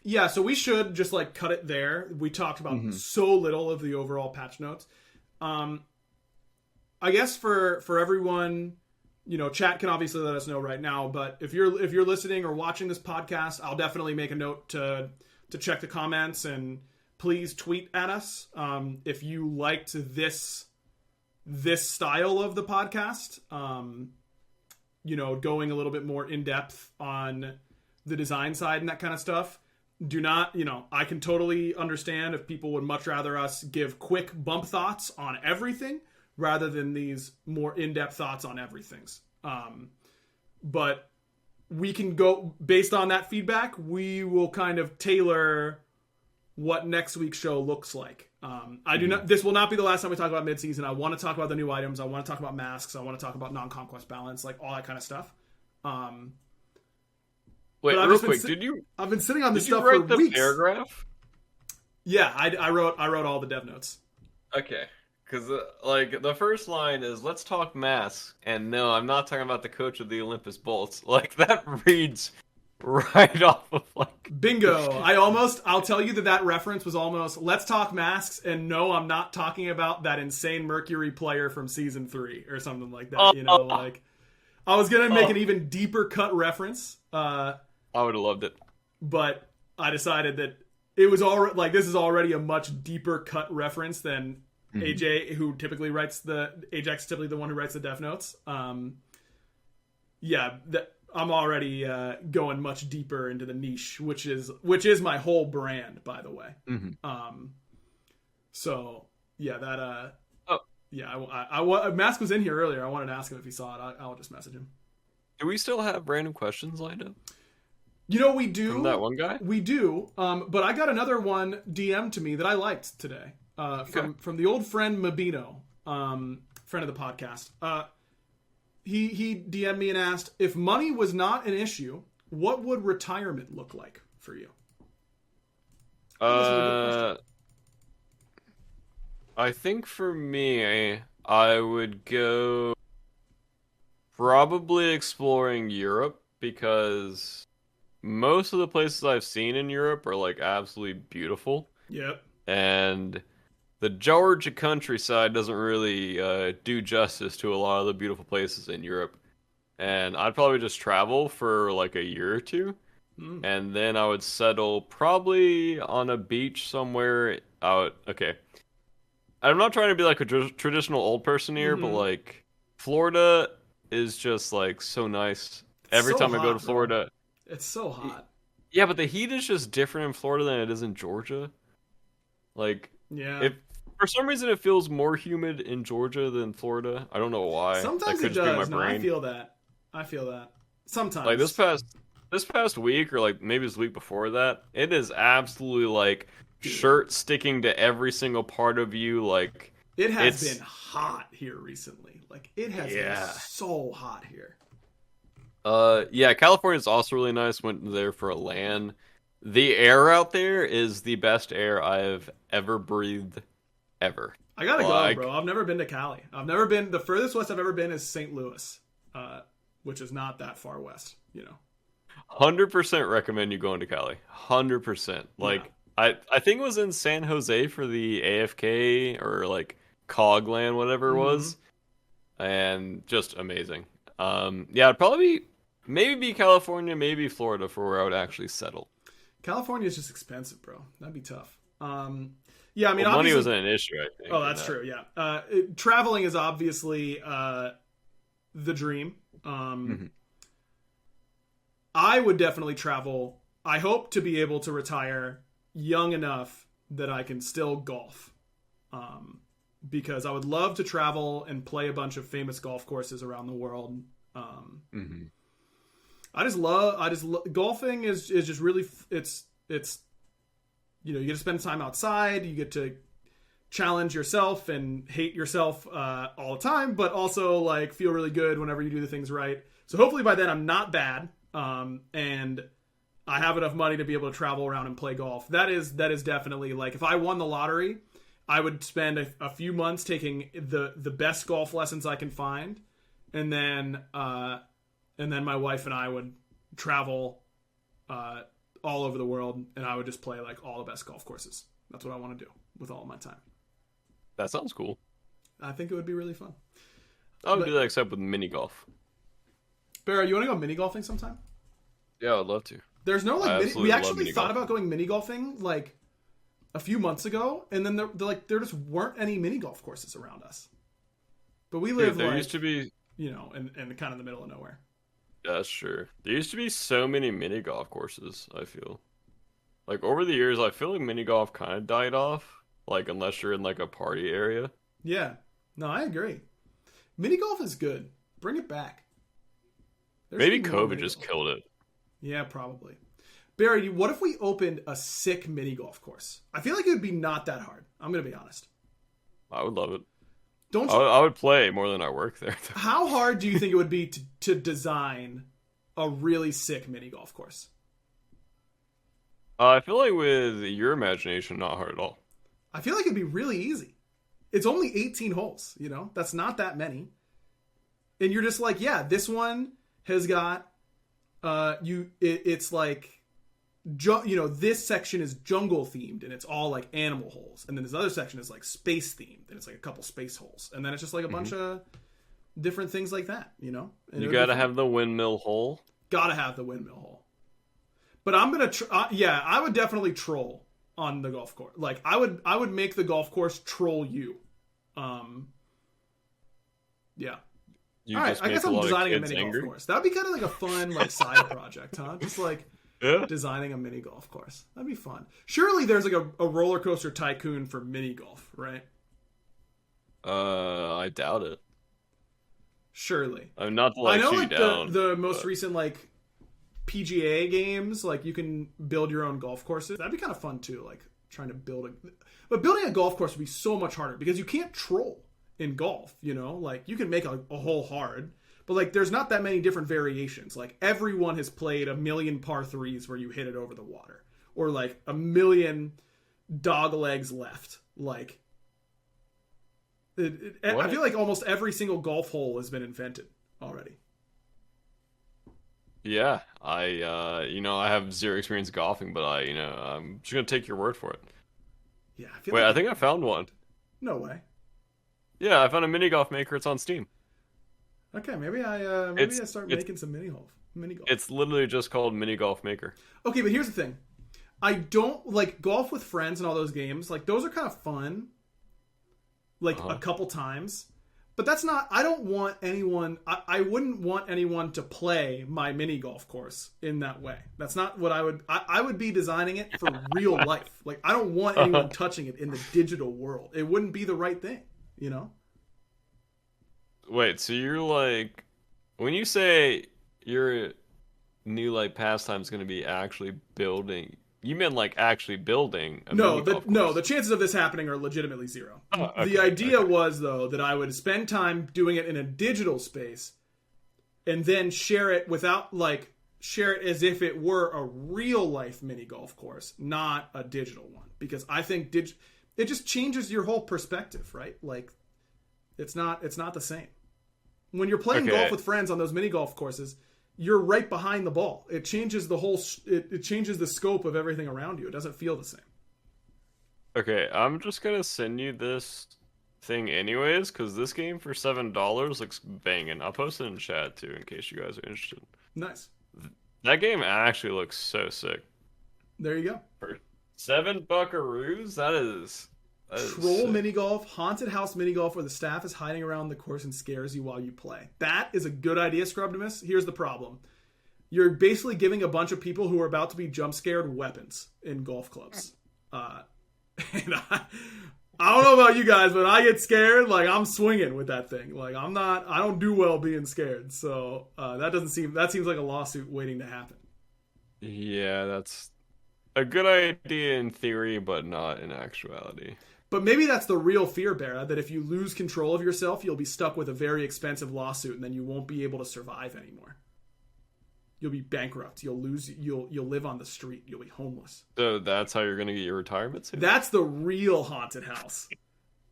S1: Yeah, so we should just like cut it there. We talked about so little of the overall patch notes. I guess for everyone, chat can obviously let us know right now, but if you're listening or watching this podcast, I'll definitely make a note to check the comments, and please tweet at us if you liked this style of the podcast. Going a little bit more in depth on the design side and that kind of stuff. Do not, I can totally understand if people would much rather us give quick bump thoughts on everything rather than these more in-depth thoughts on everything's. But we can go, based on that feedback, we will kind of tailor what next week's show looks like. This will not be the last time we talk about Midseason. I want to talk about the new items. I want to talk about masks. I want to talk about non-conquest balance, like all that kind of stuff.
S2: Wait, real quick,
S1: I've been sitting on this stuff
S2: for weeks.
S1: Did you write the
S2: paragraph?
S1: Yeah, I wrote all the dev notes.
S2: Okay, because the first line is "Let's talk masks," and no, I'm not talking about the coach of the Olympus Bolts. Like that reads right off of like
S1: bingo. I'll tell you that reference was almost "Let's talk masks," and no, I'm not talking about that insane Mercury player from season 3 or something like that. Like I was gonna make an even deeper cut reference.
S2: I would have loved it,
S1: but I decided that it was already like this is already a much deeper cut reference than AJ, who typically writes Ajax is typically the one who writes the dev notes. Yeah, I'm already going much deeper into the niche, which is my whole brand, by the way. So yeah, that yeah, Mask was in here earlier. I wanted to ask him if he saw it. I'll just message him.
S2: Do we still have random questions lined up?
S1: We do.
S2: From that one guy? We
S1: do. But I got another one DM to me that I liked today. From the old friend Mabino, friend of the podcast. He DM'd me and asked, if money was not an issue, what would retirement look like for you?
S2: I think for me, I would go probably exploring Europe, because most of the places I've seen in Europe are like absolutely beautiful.
S1: Yep.
S2: And the Georgia countryside doesn't really do justice to a lot of the beautiful places in Europe. And I'd probably just travel for like a year or two. And then I would settle probably on a beach somewhere out. Okay. I'm not trying to be like a traditional old person here, but like Florida is just like so nice. Every time I go to Florida,
S1: it's so hot.
S2: Yeah, but the heat is just different in Florida than it is in Georgia. Like,
S1: yeah,
S2: if for some reason it feels more humid in Georgia than Florida. I don't know why.
S1: Sometimes it does. No, I feel that. Sometimes.
S2: Like this past week, or like maybe this week before that, it is absolutely like shirt sticking to every single part of you. Like
S1: it has been hot here recently. Like it has been so hot here.
S2: Yeah, California is also really nice. Went there for a LAN. The air out there is the best air I've ever breathed, ever.
S1: I gotta go, bro. I've never been to Cali. The furthest west I've ever been is St. Louis, which is not that far west,
S2: 100% recommend you going to Cali. 100%. Like, yeah. I think it was in San Jose for the AFK or like Cogland, whatever it was, and just amazing. Yeah, I'd probably maybe California, maybe Florida for where I would actually settle.
S1: California is just expensive, bro. That'd be tough. Yeah, I mean,
S2: well, money wasn't an issue, I think.
S1: Oh, that's true. Yeah, traveling is obviously the dream. I would definitely travel. I hope to be able to retire young enough that I can still golf. Because I would love to travel and play a bunch of famous golf courses around the world. I just love golfing is just really, it's, you know, you get to spend time outside, you get to challenge yourself and hate yourself all the time, but also like feel really good whenever you do the things right. So hopefully by then I'm not bad. And I have enough money to be able to travel around and play golf. That is definitely like, if I won the lottery, I would spend a few months taking the best golf lessons I can find. And then my wife and I would travel, all over the world, and I would just play like all the best golf courses. That's what I want to do with all of my time.
S2: That sounds cool.
S1: I think it would be really fun.
S2: I would do that except with mini golf.
S1: Bear, you want to go mini golfing sometime?
S2: Yeah, I'd love to.
S1: There's no like we actually thought about going mini golfing like a few months ago, and then there just weren't any mini golf courses around us. But we live
S2: there used to be,
S1: you know, in kind of the middle of nowhere.
S2: That's true. There used to be so many mini golf courses, I feel. Like over the years, I feel like mini golf kind of died off. Like unless you're in like a party area.
S1: Yeah. No, I agree. Mini golf is good. Bring it back.
S2: Maybe COVID just killed it.
S1: Yeah, probably. Barry, what if we opened a sick mini golf course? I feel like it would be not that hard. I'm going to be honest.
S2: I would love it.
S1: Don't you?
S2: I would play more than I work there.
S1: How hard do you think it would be to design a really sick mini golf course?
S2: I feel like with your imagination, not hard at all.
S1: I feel like it'd be really easy. It's only 18 holes, you know? That's not that many. And you're just like, yeah, this one has got it's like, you know, this section is jungle themed and it's all like animal holes, and then this other section is like space themed and it's like a couple space holes, and then it's just like a bunch of different things like that, you know. And
S2: you gotta have the windmill hole.
S1: Gotta have the windmill hole. But I'm gonna I would definitely troll on the golf course. Like I would make the golf course troll you. Yeah. All right, I guess I'm designing a mini golf course. That'd be kind of like a fun like side project, huh? Just like designing a mini golf course. That'd be fun. Surely there's like a roller coaster tycoon for mini golf, right?
S2: I doubt it.
S1: Surely.
S2: I'm not to like, I know
S1: like
S2: down,
S1: the most recent like PGA games, like you can build your own golf courses. That'd be kind of fun too, like trying to but building a golf course would be so much harder because you can't troll in golf, you know? Like you can make a hole hard, but like there's not that many different variations. Like everyone has played a million par threes where you hit it over the water, or like a million dog legs left. Like I feel like almost every single golf hole has been invented already.
S2: Yeah, I have zero experience golfing, but I'm just gonna take your word for it.
S1: Yeah,
S2: I think I found one.
S1: No way.
S2: Yeah, I found a mini golf maker. It's on Steam.
S1: Okay, maybe I start making some mini golf.
S2: It's literally just called Mini Golf Maker.
S1: Okay, but here's the thing. I don't like golf with friends and all those games. Like those are kind of fun. Like a couple times. But that's not, I don't want anyone, I wouldn't want anyone to play my mini golf course in that way. That's not what I would be designing it for real life. Like I don't want anyone touching it in the digital world. It wouldn't be the right thing, you know?
S2: Wait, so you're like, when you say your new like pastime is going to be actually building, you meant like actually building a mini golf course?
S1: No, the chances of this happening are legitimately zero. The idea was, though, that I would spend time doing it in a digital space and then share it as if it were a real life mini golf course, not a digital one. Because I think it just changes your whole perspective, right? Like, it's not the same. When you're playing golf with friends on those mini golf courses, you're right behind the ball. It changes it changes the scope of everything around you. It doesn't feel the same.
S2: Okay, I'm just gonna send you this thing anyways, because this game for $7 looks banging. I'll post it in chat too, in case you guys are interested.
S1: Nice.
S2: That game actually looks so sick.
S1: There you go.
S2: For 7 buckaroos, that is
S1: Troll mini golf, haunted house mini golf, where the staff is hiding around the course and scares you while you play. That is a good idea, Scrubtimus. Here's the problem: you're basically giving a bunch of people who are about to be jump scared weapons in golf clubs. And I don't know about you guys, but I get scared. Like, I'm swinging with that thing. Like, I don't do well being scared. So that seems like a lawsuit waiting to happen.
S2: Yeah, that's a good idea in theory, but not in actuality.
S1: But maybe that's the real fear, Barra, that if you lose control of yourself, you'll be stuck with a very expensive lawsuit, and then you won't be able to survive anymore. You'll be bankrupt. You'll live on the street. You'll be homeless.
S2: So that's how you're going to get your retirement soon?
S1: That's the real haunted house.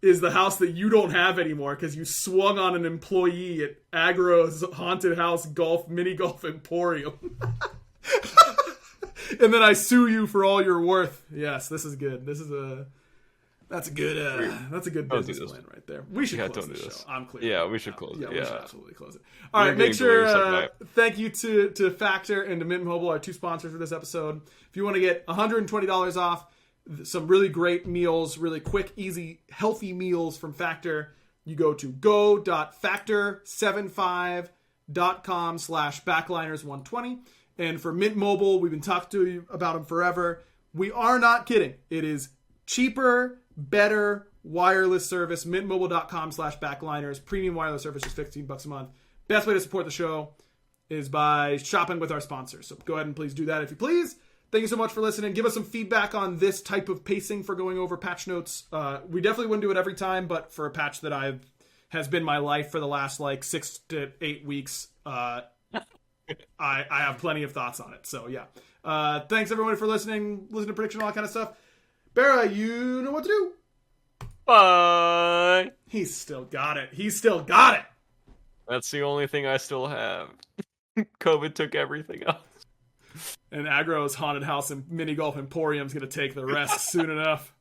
S1: Is the house that you don't have anymore because you swung on an employee at Agro's haunted house mini golf emporium. And then I sue you for all you're worth. Yes, this is good. That's a good business plan right there. We should close the show. I'm clear.
S2: Yeah, we should close it. Yeah, we should
S1: absolutely close it. All right, make sure. Thank you to Factor and to Mint Mobile, our 2 sponsors for this episode. If you want to get $120 off some really great meals, really quick, easy, healthy meals from Factor, you go to go.factor75.com/backliners120. And for Mint Mobile, we've been talking to you about them forever. We are not kidding. It is cheaper, better wireless service. Mintmobile.com/backliners. Premium wireless service is $15 a month. Best way to support the show is by shopping with our sponsors. So go ahead and please do that if you please. Thank you so much for listening. Give us some feedback on this type of pacing for going over patch notes. We definitely wouldn't do it every time, but for a patch that has been my life for the last 6 to 8 weeks, I have plenty of thoughts on it. So yeah. Thanks everyone for listening. Listen to prediction, all that kind of stuff. Barra, you know what to do.
S2: Bye.
S1: He's still got it.
S2: That's the only thing I still have. COVID took everything else.
S1: And Agro's haunted house and mini golf emporium is going to take the rest soon enough.